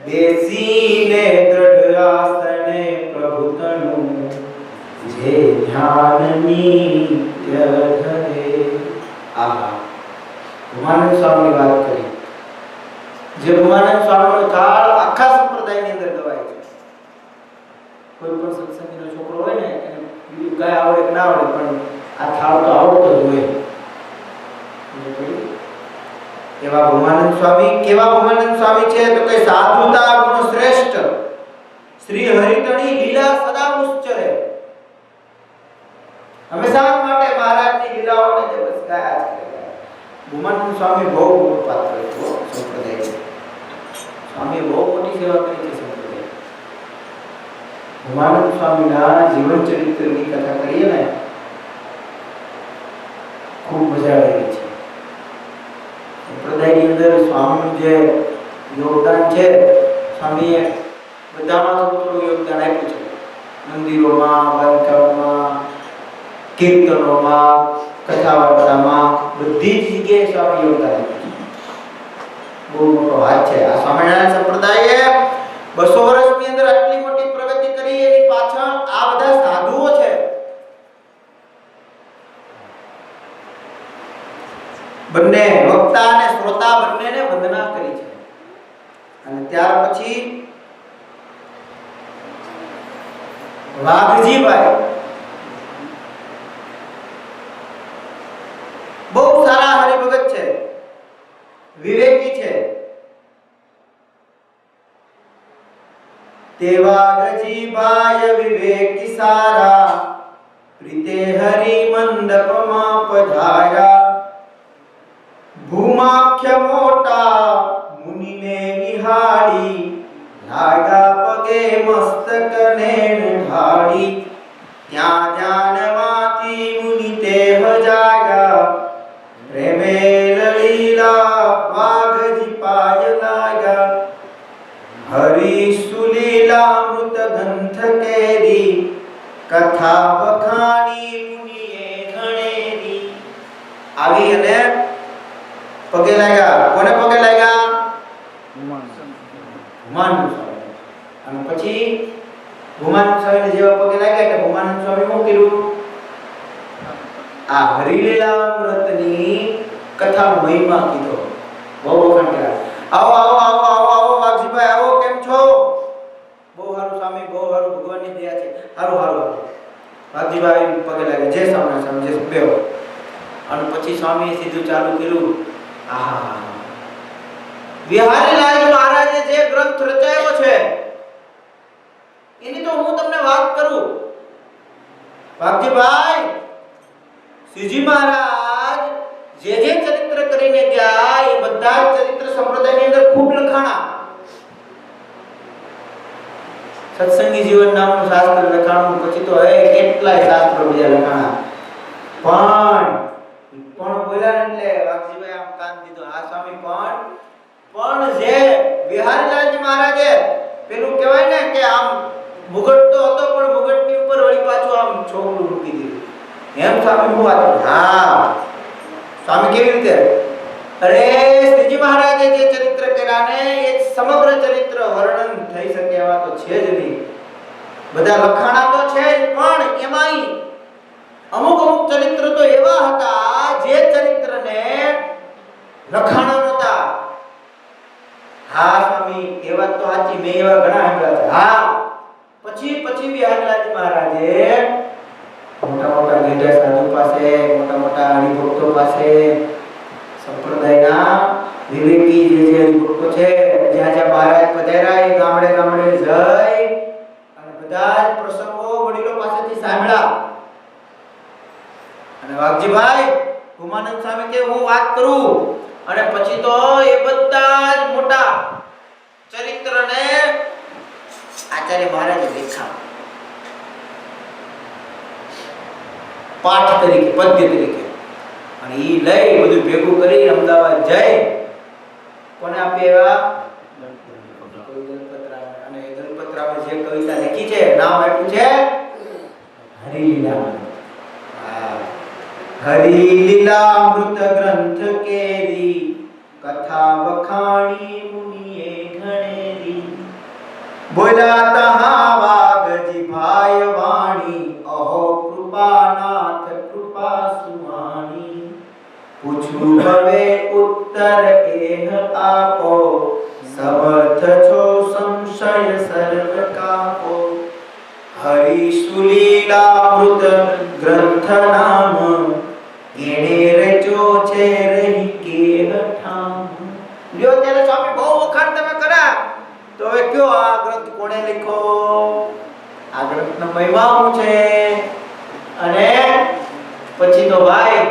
બેસીને દ્રઢ આસને પ્રભુતનું જે ધ્યાન નિત્ય ધરે. આહા, ભૂમાનંદ સ્વામીની વાત કરી. જે ભૂમાનંદ સ્વામીનો થાળ આખા સંપ્રદાયની અંદર ગવાય છે. કોઈ પણ સત્સંગીનો છોકરો હોય ને, એને બીજું કઈ આવડે કે ના આવડે, પણ આ થાળ તો આવડતો જ હોય. એવા ભૂમાનંદ સ્વામી. કેવા ભૂમાનંદ સ્વામી છે? તો કે સાધુતા ગુણ શ્રેષ્ઠ શ્રી હરિતણી લીલા સદા ઉચ્ચરે. હંમેશા માટે મહારાજની લીલાઓને જે બસ ગાયા છે. ભૂમાનંદ સ્વામી બહુ મોટો પાત્ર છે સંપ્રદાય. સ્વામી બહુ મોટી સેવા કરી છે સંપ્રદાય. ભૂમાનંદ સ્વામીના જીવન ચરિત્રની કથા કરીએ ને, ખૂબ મજા આવે છે. સંપ્રદાયની અંદર સ્વામીનું જે યોગદાન છે, સ્વામીએ બધામાં થોડું થોડું યોગદાન આપ્યું છે. મંદિરોમાં, બાંધકામોમાં, કીર્તનોમાં, કથા વાર્તામાં, બધી જ જગ્યાએ સ્વામી યોગદાન આપ્યું છે. બહુ મોટો હાથ છે. આ સ્વામિનારાયણ સંપ્રદાયે 200 વર્ષની અંદર આટલી મોટી પ્રગતિ કરી. એની પાછળ આ બધા સાધુઓ છે. બંને વક્તા અને શ્રોતા બંનેને વંદના કરી છે. અને ત્યાર પછી વાઘજીભાઈ બહુ સારા તેવા ગજીભાઈ વિવેકી સારા પ્રીતે હરિ મંડપમાં પધાર્યા ભૂમાખ્ય મોટા મુનિને નિહાળી લાગ્યા પગે મસ્તકને ઢાળી ત્યાં ધ્યાનમાંથી મુનિ તે જાગ્યા પ્રેમે લલીલા વાઘજી પાય લાગ્યા હરિ સુલીલા મૃત ગ્રંથ કેરી કથા વખાણી મુનિએ ઘણેરી આવી અને પગે લાગ્યા કોને પગે લાગ્યા ભૂમાનંદ સ્વામી અને પછી ભૂમાનંદ સ્વામીને જેવા પગે લાગ્યા એટલે ભૂમાનંદ સ્વામી શું કર્યું આ હરિલીલા અમૃતની કથાનો મહિમા કીધો બહુ વખાણ કર્યા આવો આવો આવો આવો આવો વાઘજીભાઈ આવો કેમ છો બહુ સારું સ્વામી બહુ સારું ભગવાનની દયા છે સારું સારું વાઘજીભાઈ પગે લાગે જે સામે સમજે બેહો અને પછી સ્વામીએ સીધું ચાલુ કર્યું આહા વિહારીલાલ મહારાજે જે ગ્રંથ રચાયો છે એની તો હું તમને વાત કરું વાઘજીભાઈ શ્રીજી મહારાજ જે ચરિત્ર કરીને ગયા એ બધા ચરિત્ર સંપ્રદાયની અંદર ખૂબ લખાણા સત્સંગી જીવન નામનું શાસ્ત્ર લખાણું પછી તો કેટલાય શાસ્ત્રો બીજા લખાણા પણ બોલ્યા એટલે વાઘજીભાઈ આમ કાન દીધો આ સ્વામી પણ જે વિહારીલાલજી મહારાજે પેલું કહેવાય ને કે આમ મુગટ તો હતો પણ મુગટની ઉપર વળી પાછું આમ છોકરું મૂકી દીધું એમ સ્વામી હું વાત હા સ્વામી કેવી રીતે અરે શ્રીજી મહારાજે જે ચરિત્ર કર્યા ને એ સમગ્ર ચરિત્ર વર્ણન થઈ શકે એવા તો છે જ નહીં બધા લખાણા તો છે જ પણ એમાંય અમુક ચરિત્ર તો એવા હતા જે ચરિત્રને લખાણા નહોતા હા સ્વામી એ વાત તો સાચી મેં એવા ઘણા સાંભળ્યા છે હા પછી વિહારીલાલજી મહારાજે મોટા મોટા ગેઢા સાધુ પાસે મોટા મોટા હરિભક્તો પાસે સંપ્રદાયના વિવેકી જે હરિભક્તો છે જ્યાં જ્યાં મહારાજ પધાર્યા એ ગામડે ગામડે જઈ અને બધા જ પ્રસંગો વડીલો પાસેથી સાંભળ્યા અને વાઘજીભાઈ ભૂમાનંદ સ્વામી કે હું વાત કરું અને પછી તો એ બધા જ મોટા ચરિત્રને આચાર્ય મહારાજે લખ્યા પાઠ તરીકે પદ્ય તરીકે અને ઈ લઈ બધું ભેગું કરી અમદાવાદ જઈ કોને આપ્યા અને ગણપતરામે જે કવિતા લખી છે નામ આપ્યું છે હરિલીલા હરિલીલામૃત ગ્રંથ કેરી કથા વખાણી મુનિએ ઘણેરી બોલ્યા તહા વાઘજી ભાઈ વાણી અહો કૃપાનાથ કૃપા સુવાણી પૂછું હવે ઉત્તર એહ આપો સમર્થ છો સંશય સર્વ કાપો હરિ સુલીલામૃત ગ્રંથ નામ એણે રચો છે રહી કે ઠામ લ્યો ત્યારે સ્વામી બહુ વખાણ તમે કર્યા તો હવે કયો આ ગ્રંથ કોણે લખ્યો આ ગ્રંથનો મહિમા શું છે અને પછી તો ભાઈ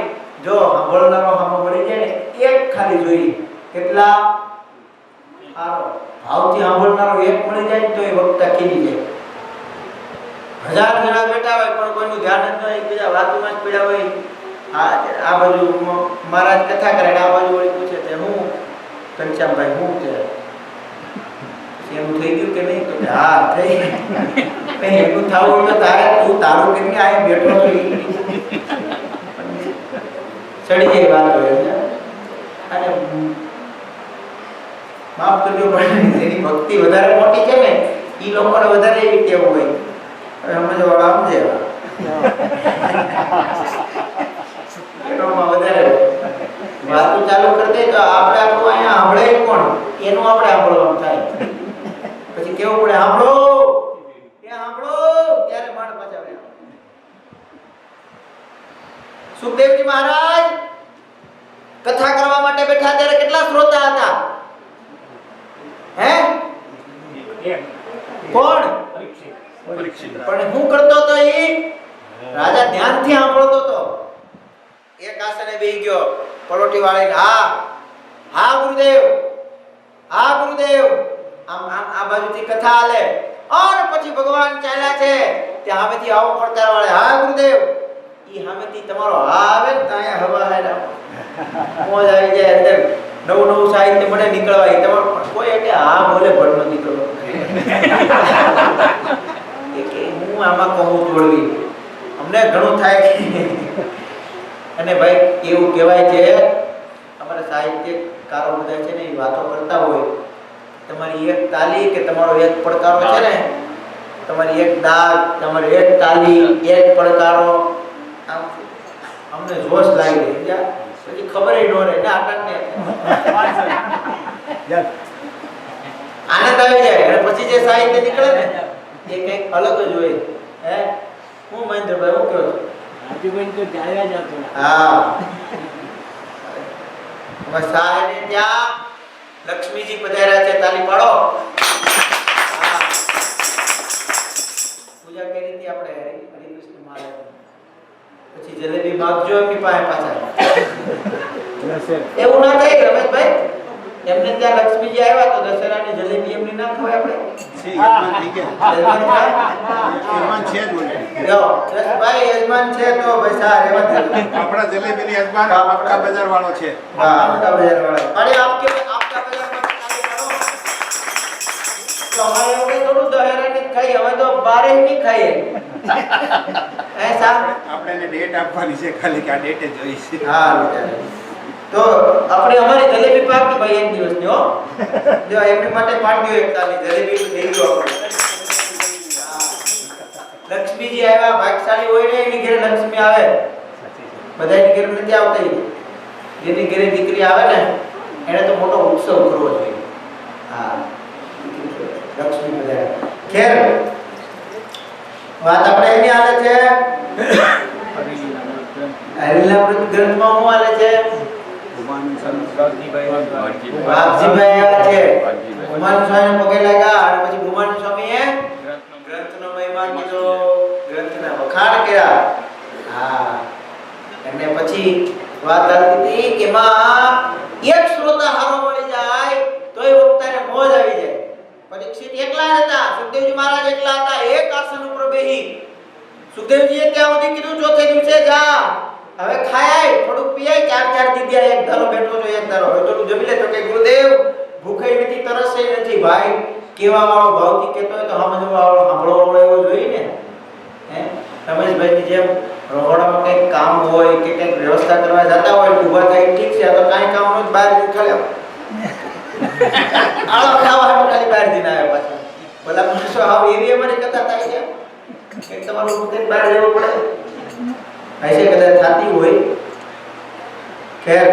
જો સાંભળનારો સાંભળી જાય ને એક ખાલી જોઈ કેટલા ભાવથી સાંભળનારો એક મળી જાય તો એ વક્તા ખીલી જાય 1000 જણા બેઠા હોય પણ કોઈનું ધ્યાન જ ન હોય બીજા વાતોમાં જ પડ્યા હોય આ બાજુ મહારાજ કથા કરે આ બાજુ વળી પૂછે તે હું ઘનશ્યામભાઈ હું છે એમ થઈ ગયું કે નહીં તો હા થઈ કઈ એટલું થવું તો તારે તું તારું કે આ બેઠો છો ચડી જાય વાત હોય અને માફ કરજો પણ જેની ભક્તિ વધારે મોટી છે ને એ લોકોને વધારે એવી ટેવ હોય સમજો વાળા સમજે એનોમાં વધારે વાતો ચાલુ કરી દે તો આપણે આપણું અહીંયા સાંભળે કોણ એનું આપણે સાંભળવાનું થાય પછી કેવું પડે સાંભળો ત્યારે માણ પાછા આવે સુખદેવજી મહારાજ કથા કરવા માટે બેઠા ત્યારે કેટલા શ્રોતા હતા હે કોણ? પરીક્ષિત. પણ હું કરતો તો એ રાજા ધ્યાનથી સાંભળતો તો. એક આસને બેહી ગયો પલોટી વાળીને, હા ગુરુદેવ, હા ગુરુદેવ. આમ આ બાજુથી કથા હાલે અને પછી ભગવાન ચાલ્યા છે ત્યાં સામેથી આવો પડકાર વાળે, હા ગુરુદેવ. ઈ સામેથી તમારો હા આવે ને ત્યાં હવા હાલ્યા મોજ આવી જાય. અંદર નવું સાહિત્ય મને નીકળવા તમારો કોઈ એટલે હા બોલે ભળનો નીકળો કે હું આમાં કહું જોડવી અમને ઘણું થાય અને ભાઈ એવું કહેવાય છે અમારા સાહિત્યકારો બધા છે ને એ વાતો કરતા હોય, તમારી એક તાલી કે તમારો એક પડકારો છે ને, તમારી એક દાગ, તમારી એક તાલી, એક પડકારો, આમ અમને જોશ લાગી જાય. પછી ખબર ન રહે ને આપણને આનંદ આવી જાય અને પછી જે સાહિત્ય નીકળે ને એ કંઈક અલગ જ હોય. હે હું મહેન્દ્રભાઈ હું કહું છું રાજુભાઈ તો ચાલ્યા જતો. હા મસાને ત્યાં લક્ષ્મીજી પધાર્યા છે, તાલી પાડો. પૂજા કરી હતી આપણે હરિકૃષ્ણ મહારાજ. પછી જલેબી માંગજો એમની પાસે પાછા. એવું ના થાય રમેશભાઈ, એમને ત્યાં લક્ષ્મીજી આવ્યા તો દશેરાની જલેબી એમની ના ખવાય આપણે. યજમાન છે જ બોલે. જો ભાઈ યજમાન છે તો ભાઈ સાર એવા જ. આપણા જલેબીની યજમાન આપકા બજાર વાળો છે. હા આપકા બજાર વાળા. અરે આપકા બજારમાં તાલી પાડો. તો અમારે એવું કઈ થોડું દહેરાની ખાઈ, હવે તો બારે નહીં ખાઈએ. હે સા આપણે એને ડેટ આપવાની છે ખાલી કે આ ડેટે જોઈ છે. હા તો આપણે અમારી જલેબી પાકી ભાઈ એક દિવસની હો. જો એમની માટે પાડ્યો એક તાલી જલેબી થઈ ગયો આપણે. લક્ષ્મીજી આવ્યા, ભાગશાળી હોય ને એની ઘરે લક્ષ્મી આવે. બધાની ઘરે નથી આવતી. જેની ઘરે દીકરી આવે ને એને તો મોટો ઉત્સવ કરવો જોઈએ. હા લક્ષ્મી બધા. ખેર વાત આપણે એની હાલે છે હરિલામૃત ગ્રંથમાં હું હાલે છે વાઘજીભાઈ આવ્યા છે. ભૂમાન સ્વામી પગે લાગ્યા અને પછી ભૂમાન સ્વામીએ ગ્રંથનો મહિમા કીધો, ગ્રંથના વખાણ કર્યા. હા અને પછી વાત હતી કે માં એક શ્રોતા હારો મળી જાય તોય વક્તાને મોજ આવી જાય. પરીક્ષિત એકલા હતા, સુખદેવજી મહારાજ એકલા હતા. એક આસન ઉપર બેહી સુખદેવજીએ ત્યાં સુધી કીધું ચોથે દિવસે જા હવે ખાય થોડુંક પીય, ચાર દીધ્યા. એક ધારો બેઠો તો એક ધારો હવે થોડું જમી લે તો કે ગુરુદેવ ભૂખે નથી, તરસે નથી. ભાઈ કેવા વાળો ભાવથી કહેતો હોય તો સમજવા વાળો સાંભળવા વાળો એવો જોઈએ ને. હે રમેશભાઈની જેમ રહોડામાં કંઈક કામ હોય કે કંઈક વ્યવસ્થા કરવા જતા હોય ઊભા થાય ઠીક છે, તો કાંઈ કામ હોય બહાર નીકળે આળો ખાવા ખાલી બહાર જઈને આવે પાછા. ભલા માણસો આવ એવી અમારી કથા થાય છે કે તમારું પોતે બહાર જવું પડે. ऐसे कदर थाती हुई खैर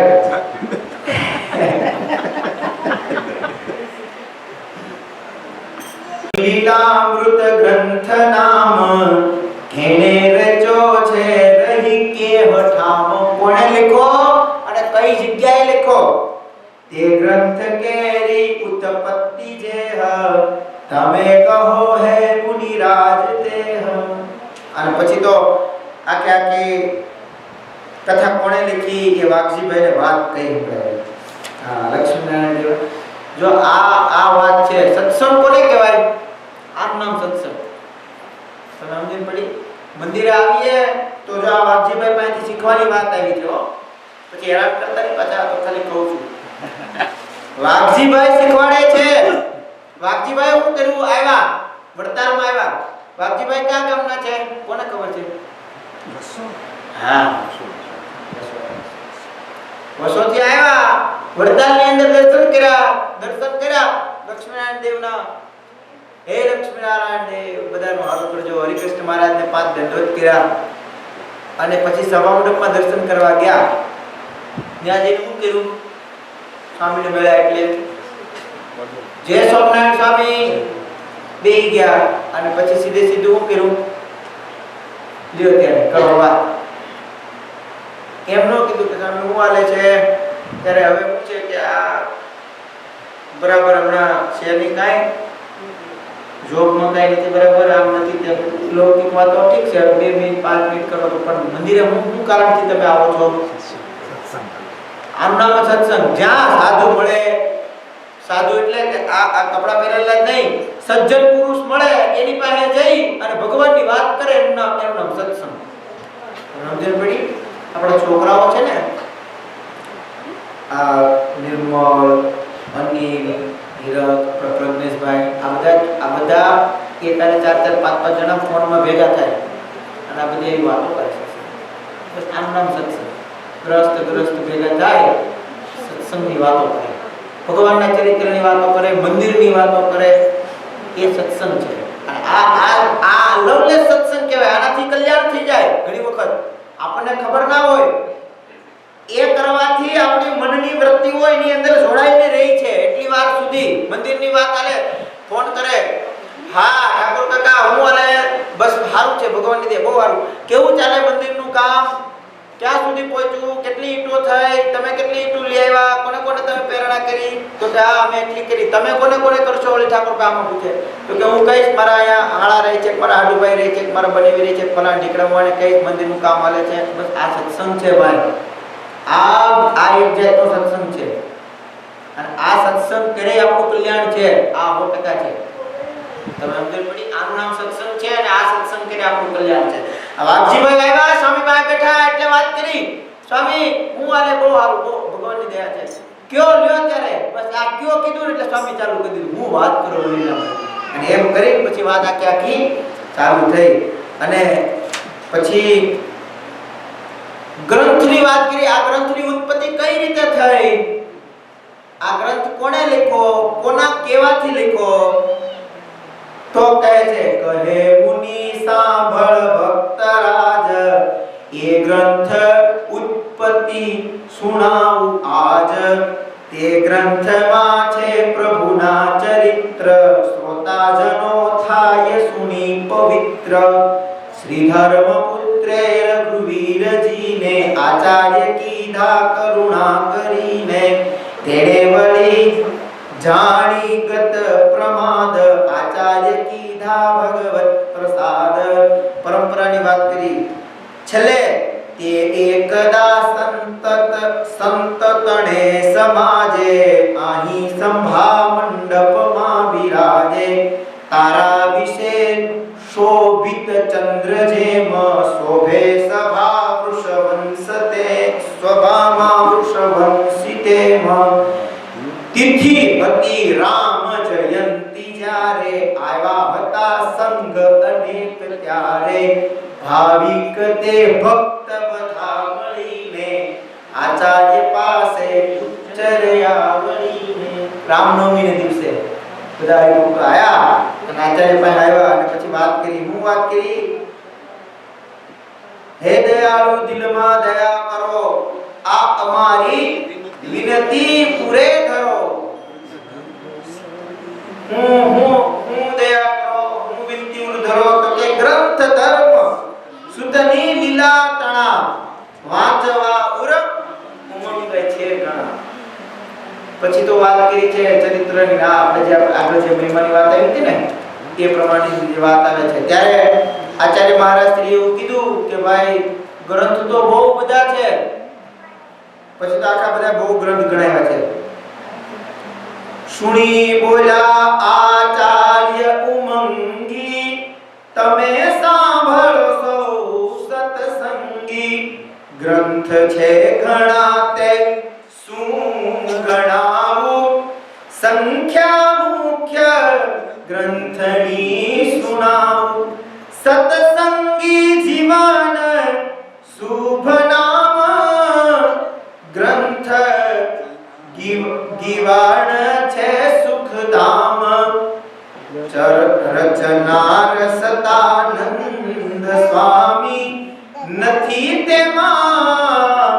લીલામૃત ગ્રંથ નામ ઘેને રચો છે રહી કે હઠામ. કોણે લખો અને કઈ જગ્યાએ લખો? તે ગ્રંથ કેરી ઉત્પત્તિ જે તમે કહો હે મુનિરાજ દેહ. અને પછી તો આખી કથા કોણે લખી એ વાઘજીભાઈને વાત કહી પડે. હા લક્ષ્મીનારાયણ દેવ. જો આ વાત છે સત્સંગ કોને કહેવાય? આમ નામ સત્સંગ. તમે સમજી પડી? મંદિરે આવીએ તો જો આ વાઘજીભાઈ પાસેથી શીખવાની વાત આવી છે. પછી હેરાન કરતા નહીં પાછા, તો ખાલી કહું છું. વાઘજીભાઈ શીખવાડે છે. વાઘજીભાઈ શું કર્યું? આવ્યા વડતાલમાં આવ્યા. વાઘજીભાઈ ક્યાં ગામના છે કોને ખબર છે? હા વસોથી આવ્યા, વડતાલની અંદર દર્શન કર્યા લક્ષ્મીનારાયણ દેવના. હે લક્ષ્મીનારાયણ દેવ બધાનો હાથ કરજો. હરિકૃષ્ણ મહારાજને 5 દંડવત કર્યા અને પછી સભા મંડપમાં દર્શન કરવા ગયા. ત્યાં જઈને શું કર્યું? સ્વામીને મળ્યા એટલે જય સ્વામિનારાયણ સ્વામી બેહી ગયા અને પછી સીધું શું કર્યું? લ્યો ત્યારે કરો વાત. એમ ન કીધું કે તમે હું હાલે છે ત્યારે હવે શું છે કે આ બરાબર હમણાં છે નહીં કાંઈ જોબમાં કઈ નથી બરાબર, આમ નથી તેમ લૌકિક વાતો ઠીક છે, 2 મિનિટ 5 મિનિટ કરો તો, પણ મંદિરે હું કારણથી તમે આવો છો? આનું નામ સત્સંગ. જ્યાં સાધુ મળે, સાધુ એટલે કે આ કપડા પહેરેલા જ નહીં, સજ્જન પુરુષ મળે એની પાસે જઈ અને ભગવાનની વાત કરે, એનું નામ સત્સંગ. સમજણ પડી? આપણા છોકરાઓ છે ને, આ નિર્મળ, અનિલ, હીરક, પ્રજ્ઞેશભાઈ, આ બધા એક અને 4 5 જણા ફોનમાં ભેગા થાય અને આ બધી એવી વાતો કરે છે. બસ આનું નામ સત્સંગ. ગ્રસ્ત ભેગા થાય, સત્સંગની વાતો કરે, ભગવાનના ચરિત્રની વાતો કરે, મંદિરની વાતો કરે, એ સત્સંગ છે. અને આ લવલેસ સત્સંગ કહેવાય. આનાથી કલ્યાણ થઈ જાય. ઘણી વખત આપણને ખબર ના હોય, એ કરવાથી આપણી મનની વૃત્તિઓ એની અંદર જોડાઈને રહી છે. એટલી વાર સુધી મંદિરની વાત આલે, ફોન કરે, હા ઠાકોર કાકા હું આલે, બસ સારું છે, ભગવાનની દે, બહુ સારું. કેવું ચાલે મંદિરનું કામ? ક્યાં સુધી પહોંચ્યું? કેટલી ઈંટો થઈ? તમે કેટલી ઈંટો લઈ આવ્યા? કોને કોને તમે પ્રેરણા કરી? તો કે હા અમે એટલી કરી. તમે કોને કોને કરશો? ઓલી ઠાકોર કામમાં પૂછે તો કે હું કહીશ, મારા અહીંયા હાળા રહી છે, મારા હાડુભાઈ રહી છે, મારા બનેવી રહી છે, ફલાણા ઢીકડાવાને કહીશ મંદિરનું કામ હાલે છે. બસ આ સત્સંગ છે ભાઈ. આ એક જાતનો સત્સંગ છે. અને આ સત્સંગ કરે આપણું કલ્યાણ છે. આ 100% છે. તમે સમજણ પડી? આનું નામ સત્સંગ છે અને આ સત્સંગ કરે આપણું કલ્યાણ છે. આ વાઘજીભાઈ આવ્યા, સ્વામી પાસે બેઠા એટલે વાત કરી, સ્વામી હું આલે બહુ સારું, બહુ ભગવાનની દયા છે. કયો લ્યો ત્યારે? બસ આ કયો કીધું એટલે સ્વામી ચાલુ કરી દીધું. હું વાત કરું અને એમ કરી પછી વાત આખી ચાલુ થઈ. અને પછી ગ્રંથની વાત કરી. આ ગ્રંથની ઉત્પત્તિ કઈ રીતે થઈ? આ ગ્રંથ કોણે લખ્યો? કોના કેવાથી લખ્યો? તો કહે છે, કહે મુનિ સાંભળ ભક્તરાજ, એ ગ્રંથ ઉત્પત્તિ સુણાવું આજ. તે ગ્રંથમાં છે પ્રભુના ચરિત્ર, શ્રોતાજનો થાય સુની પવિત્ર. શ્રી ધર્મપુત્રે રઘુવીરજીને આચાર્ય કીધા કરુણા કરીને, તેણે વળી જાણી ગત પ્રમાદ, આચાર્ય કીધા ભગવત પ્રસાદ. પરંપરાની વાત કરી. છેલ્લે તે એકદા સંતતણે સમાજે, અહીં સંભા મંડપમાં બિરાજે. તારા વિશે શોભિત ચંદ્ર જેમ, શોભે સભા વૃષવંશ તે, સ્વભામાં વૃષવંશી તેમ. તિથિ હતી રામ જયંતી જ્યારે, આવ્યા હતા સંગ અનેક ત્યારે. ભાવિક તે ભક્ત બધા મળીને, આચાર્ય પાસે ઉચ્ચર્યા વળીને. રામનવમીને દિવસે બધા લોકો આયા અને આચાર્ય પાસે આવ્યા અને પછી વાત કરી. હું વાત કરી? હે દયાળુ, દિલમાં દયા કરો, આ અમારી વિનતી પૂરે ધરો. હું દયા કરો, હું વિનતી ધરો. તો કે ગ્રંથ ધર્મ સુતની લીલા તણા, વાંચવા ઉર ઉમંગ છે ઘણા. પછી તો વાત કરી છે ચરિત્રની. આપણે જે આગળ જે મહિમાની વાત આવી હતી ને, એ પ્રમાણેની વાત આવે છે. ત્યારે આચાર્ય મહારાજ શ્રી એવું કીધું કે ભાઈ ગ્રંથ તો બહુ બધા છે. પછી તો આખા બધા બહુ ગ્રંથ ગણાવ્યા છે. સુણી બોલ્યા આચાર્ય ઉમંગી, તમે સાંભળો સત્સંગી. ગ્રંથ છે ઘણા તે શું ગણાવું, સંખ્યા મુખ્ય ગ્રંથની સુણાવું. સત્સંગી જીવન શુભ નામ, ગ્રંથ ગીવાણ છે સુખધામ. રચના રસતાનંદ સ્વામી, નથી તેમાં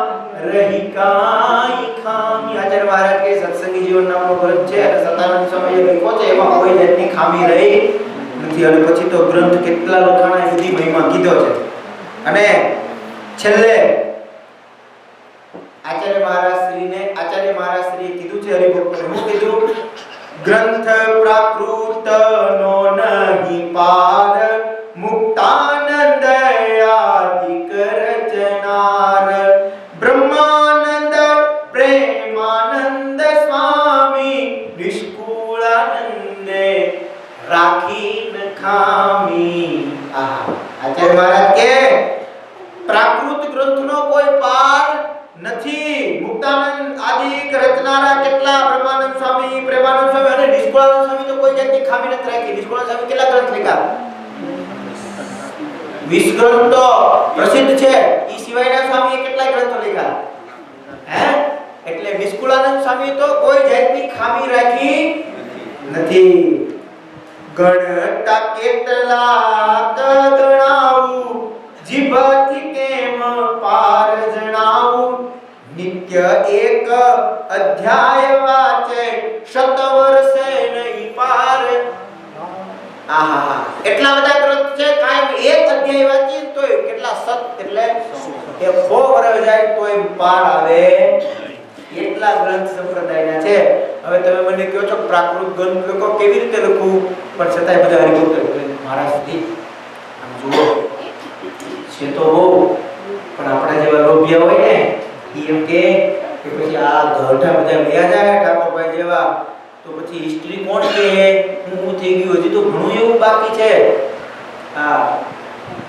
રહી કાંઈ ખામી. આચાર્ય મહારાજ કે સત્સંગી જીવન નામનો ગ્રંથ છે અને સતાનંદ સ્વામીએ લખ્યો છે, એમાં કોઈ જાતની ખામી રહી નથી. અને પછી તો ગ્રંથ કેટલા લખાણા સુધી મહિમા કીધો છે. અને છેલ્લે આચાર્ય મહારાજ શ્રીએ કીધું છે હરિભક્તોને. શું કીધું? ગ્રંથ પ્રાકૃત નો ન પાર મુક્તાનંદ આદિક રચનાર બ્રહ્માનંદ પ્રેમાનંદ સ્વામી નિષ્કુળાનંદે રાખી ન ખામી. આચાર્ય મહારાજ કે પ્રાકૃત ગ્રંથનો કોઈ પાર નથી. મુક્તાનંદ આદિક રચનારા કેટલા બ્રહ્માનંદ સ્વામી, પ્રેમાનંદ સ્વામી અને નિષ્કુળાનંદ સ્વામી તો કોઈ જાતની ખામી નથી રાખી. નિષ્કુળાનંદ સ્વામી કેટલા ગ્રંથ લખ્યા? 20 ગ્રંથ તો પ્રસિદ્ધ છે. ઈ સિવાયના સ્વામીએ કેટલા ગ્રંથો લખ્યા? હે? એટલે નિષ્કુળાનંદ સ્વામી તો કોઈ જાતની ખામી રાખી નથી. ગણતા કેટલા ગણાવું, જીભથી કેમ પાર જણાવું, નિત્ય એક અધ્યાય વાંચે શત વર્ષે નહીં પાર. આહા, એટલા બધા ગ્રંથ છે. કાયમ એક અધ્યાય વાંચી તોય કેટલા સત એટલે 100 વર્ષ જાય તોય પાર આવે એટલા ગ્રંથ સંપ્રદાયના છે. હવે તમે મને કહો છો પ્રાકૃત ગ્રંથ લખો, કેવી રીતે લખવું? પણ છતાંય બધા હરિભક્તો મહારાજ સુધી આમ જુઓ છે તો બહુ, પણ આપણા જેવા લોભિયા હોય ને એમ કે પછી આ ગઢા બધા વ્યા જાય ઠાકોરભાઈ જેવા, તો પછી હિસ્ટ્રી કોણ કે હું થઈ ગયું, હજી તો ઘણું એવું બાકી છે. હા,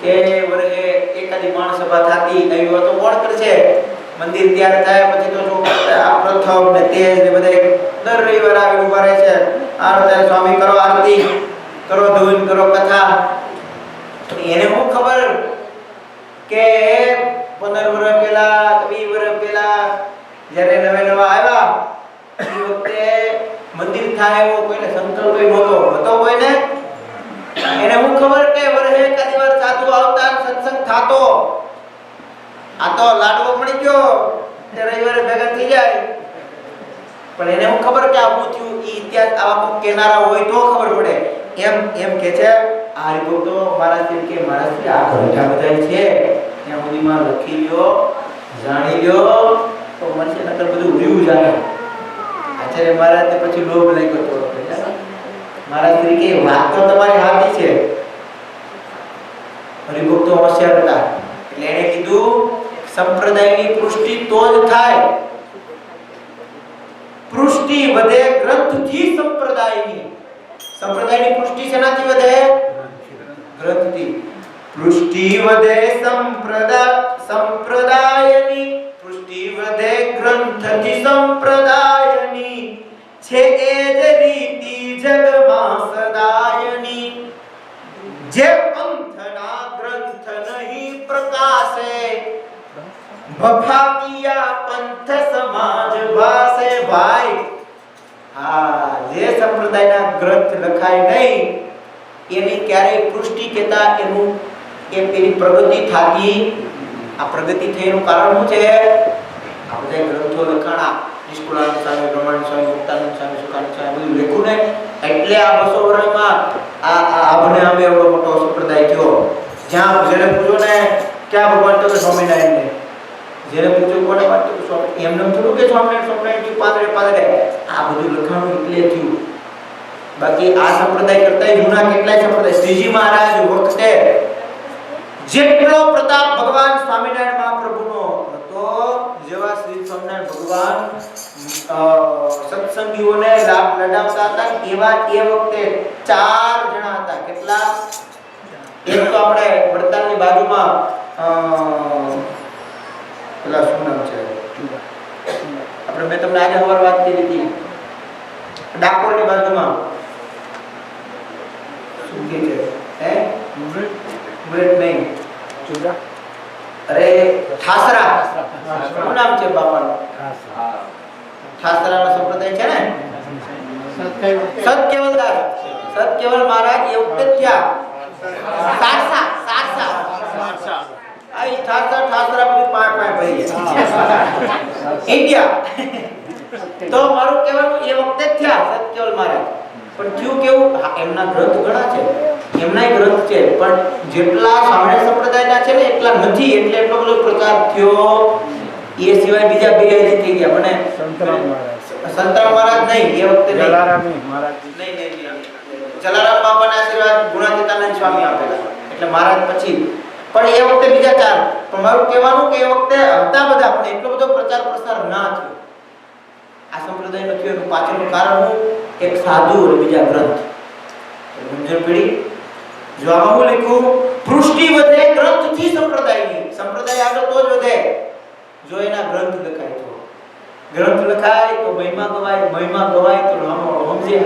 કે વરે એકાદી માણસ સભા થાતી આવી વાતો કોણ કરશે? મંદિર તૈયાર થાય પછી તો શું આ પ્રથમ ને તેજ ને બધા દર રવિવાર આવી ઉભા રહે છે. આ સ્વામી કરો આરતી, કરો ધૂન, કરો કથા. એને શું ખબર કે 15 વર્ષ પહેલા 20 વર્ષ પહેલા જ્યારે નવા આવ્યા એ વખતે મંદિર થાય એવો કોઈને સંકલ્પ નહોતો કોઈને. એને શું ખબર કે વર્ષે એકાદી વાર સાધુ આવતા સત્સંગ થાતો. આ તો લાડવો મળી ગયો તે રવિવારે ભેગા થઈ જાય. પણ એને શું ખબર કે આ શું થયું? એ ઇતિહાસ આવા કોઈ કેનારા હોય તો ખબર પડે. એમ કે છે આ રિપોર્ટ તો મહારાજ કે મહારાજ આ ઘણા બધા છે ત્યાં સુધીમાં લખી લ્યો, જાણી લ્યો તો મળશે, નકર બધું ઉડ્યું જાય. આચાર્ય મહારાજ પછી લોભ લાગ્યો તો મહારાજ તરીકે વાત તો તમારી સાચી છે. હરિભક્તો હોશિયાર હતા એટલે એને કીધું સંપ્રદાયની પુષ્ટિ તો જ થાય. પુષ્ટિ વધે ગ્રંથથી. સંપ્રદાયની પુષ્ટિ શેનાથી વધે? ગ્રંથથી. પુષ્ટિ વધે સંપ્રદાયની, પુષ્ટિ વધે ગ્રંથથી સંપ્રદાયની, છે એ જ રીતિ જગમાં સદાયની. જે પંથના ગ્રંથ નહીં પ્રકાશે, ભફાકિયા પંથ સમાજ ભાસે. ભાઈ હા, જે સંપ્રદાયના ગ્રંથ લખાય નહીં એની ક્યારેય પુષ્ટિ કહેતા એની પ્રગતિ થાતી. આ પ્રગતિ થઈનું કારણ શું છે? આ બધા ગ્રંથો લખાણા, નિષ્કુળાનંદ સ્વામી, બ્રહ્માનંદ સ્વામી, મુક્તાનંદ સ્વામી, સુખાનંદ સ્વામી બધું લખ્યું ને એટલે આ 200 વર્ષમાં આપણે અમે એવડો મોટો સંપ્રદાય થયો. જ્યાં જેને પૂછો ને ક્યાં ભગવાન તો સ્વામિનારાયણ ને, જેને પૂછ્યું કોને વાત તો સ્વામી, એમને થોડું કે સ્વામિનારાયણ પાદરે આ બધું લખાણું એટલે થયું. બાકી આ સંપ્રદાય કરતા જૂના કેટલાય સંપ્રદાય. શ્રીજી મહારાજ વખતે જેટલો પ્રતાપ ભગવાન સ્વામિનારાયણ મહાપ્રભુનો હતો, જેવા શ્રી સ્વામિનારાયણ ભગવાન સત્સંગીઓને લાભ લડાવતા હતા એવા એ વખતે 4 જણા હતા. કેટલા? એક તો આપણે વડતાલની બાજુમાં પેલા શું નામ છે આપણે મેં તમને આજે સવારે વાત કરી હતી, ડાકોરની બાજુમાં શું કે છે હે મુરત નહીં ચુડા, અરે ઠાસરા. શું નામ છે બાપાનું? ઠાસરાનો સંપ્રદાય છે ને સતકેવલ મહારાજ એ વખતે થયા. સારસા આઈ ઠાસરા બધી પાંચ ભરી ઇન્ડિયા. તો મારું કહેવાનું એ વખતે થયા સતકેવલ મહારાજ. પણ થયું કેવું? એમના ગ્રંથ ઘણા છે, એમનાય ગ્રંથ છે, પણ જેટલા સ્વામિનારાયણ સંપ્રદાયના છે ને એટલા નથી. એટલે એટલો બધો પ્રચાર થયો. એ સિવાય બીજા બે હજી થઈ ગયા. મને સંતરામ મહારાજ નહીં, એ વખતે જલારામ મહારાજ નહીં, જલારામ બાપાના આશીર્વાદ ગુણાતીતાનંદ સ્વામી આપેલા એટલે મહારાજ પછી પણ એ વખતે બીજા ચાર પણ મારું કહેવાનું કે એ વખતે હતા બધા પણ એટલો બધો પ્રચાર પ્રસાર ના થયો આ સંપ્રદાયનો થયો એનું પાછળનું કારણ હું એક સાધુ અને બીજા ગ્રંથ સમજણ પડી જો આમાં હું લખ્યું પૃષ્ટિ વધે ગ્રંથથી સંપ્રદાયની સંપ્રદાય આગળ તો જ વધે જો એના ગ્રંથ લખાય તો ગ્રંથ લખાય તો મહિમા ગવાય તો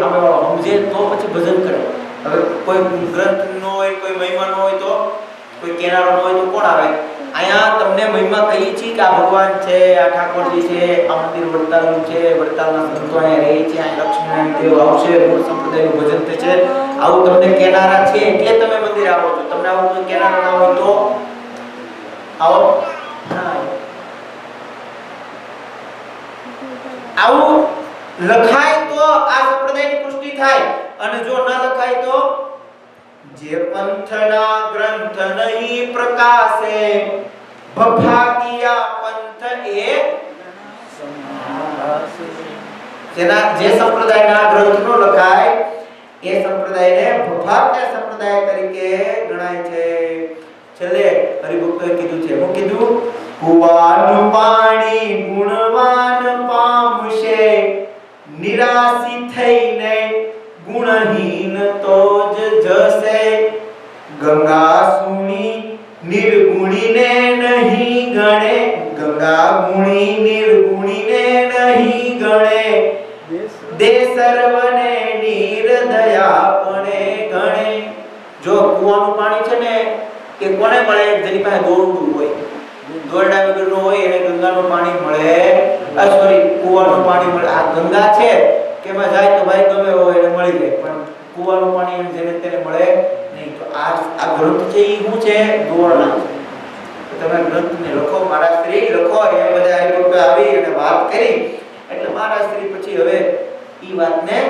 સામેવાળો સમજે તો પછી ભજન કરે હવે કોઈ ગ્રંથ નો હોય કોઈ મહિમા નો હોય તો કોઈ કેનારો નો હોય તો કોણ આવે અહીંયા તમને મહિમા કહીએ છીએ કે આ ભગવાન છે આ ઠાકોરજી છે આ મંદિર વડતાલનું છે વડતાલના સંતો અહીંયા રહે છે આ લક્ષ્મીનારાયણ દેવ આવશે મૂળ સંપ્રદાયનું ભજન થશે આવું તમને કેનારા છે એટલે તમે મંદિર આવો છો તમને આવું કોઈ કેનારા ના હોય તો આવો ના આવું લખાય તો આ સંપ્રદાયની પુષ્ટિ થાય અને જો ન લખાય તો જે પંથના ગ્રંથ નહીં પ્રકાશે ભફાકિયા પંથ એ જે સંપ્રદાયના ગ્રંથ નો લખાય એ સંપ્રદાયને ભફાકિયા સંપ્રદાય તરીકે ગણાય છે છેલ્લે હરિભક્તોએ કીધું છે હું કીધું કુવાનું પાણી ગુણવાન પામશે નિરાશી થઈને ગુણહીન તો જ જશે ગંગા સુણી નિર્ગુણીને નહીં ગણે ગંગા ગુણી નિર્ગુણીને નહીં ગણે દે સર્વને નિર્દયાપણે ગણે જો કુવાનું પાણી છે ને કે કોને મળે જેની પાસે દોરડું હોય દોરડા વગરનું હોય એને ગંગાનું પાણી મળે સોરી કુવાનું પાણી મળે આ ગંગા છે કે માં જાય તો ભાઈ ગમે હોય એને મળી જાય પણ કુવાનું પાણી એમ જેને તેને મળે નહીં તો આ ગ્રંથ છે ઈ શું છે દોરડા છે તો તમે ગ્રંથને લખો મારા શ્રી લખો એ બધા હરિભક્તો આવી અને વાત કરી એટલે મારા શ્રી પછી હવે ઈ વાતને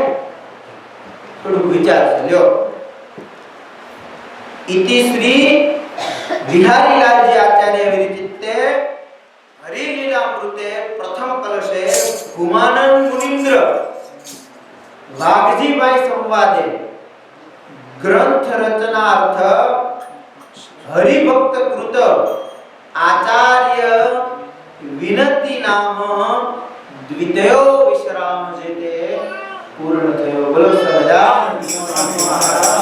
થોડું વિચારશે લ્યો ઇતિ શ્રી વિહારીલાલજી આચાર્ય વિરચિતે હરિલીલામૃતે પ્રથમ કલશે ગુમાનંદ મુનિન્દ્ર વાઘજીભાઈ સંવાદે ગ્રંથ રચનાર્થ હરિભક્ત કૃત આચાર્ય વિનતી નામ દ્વિતયો વિશ્રામ જેતે પૂર્ણ થયો બોલો સહજાનંદ સ્વામી મહારાજ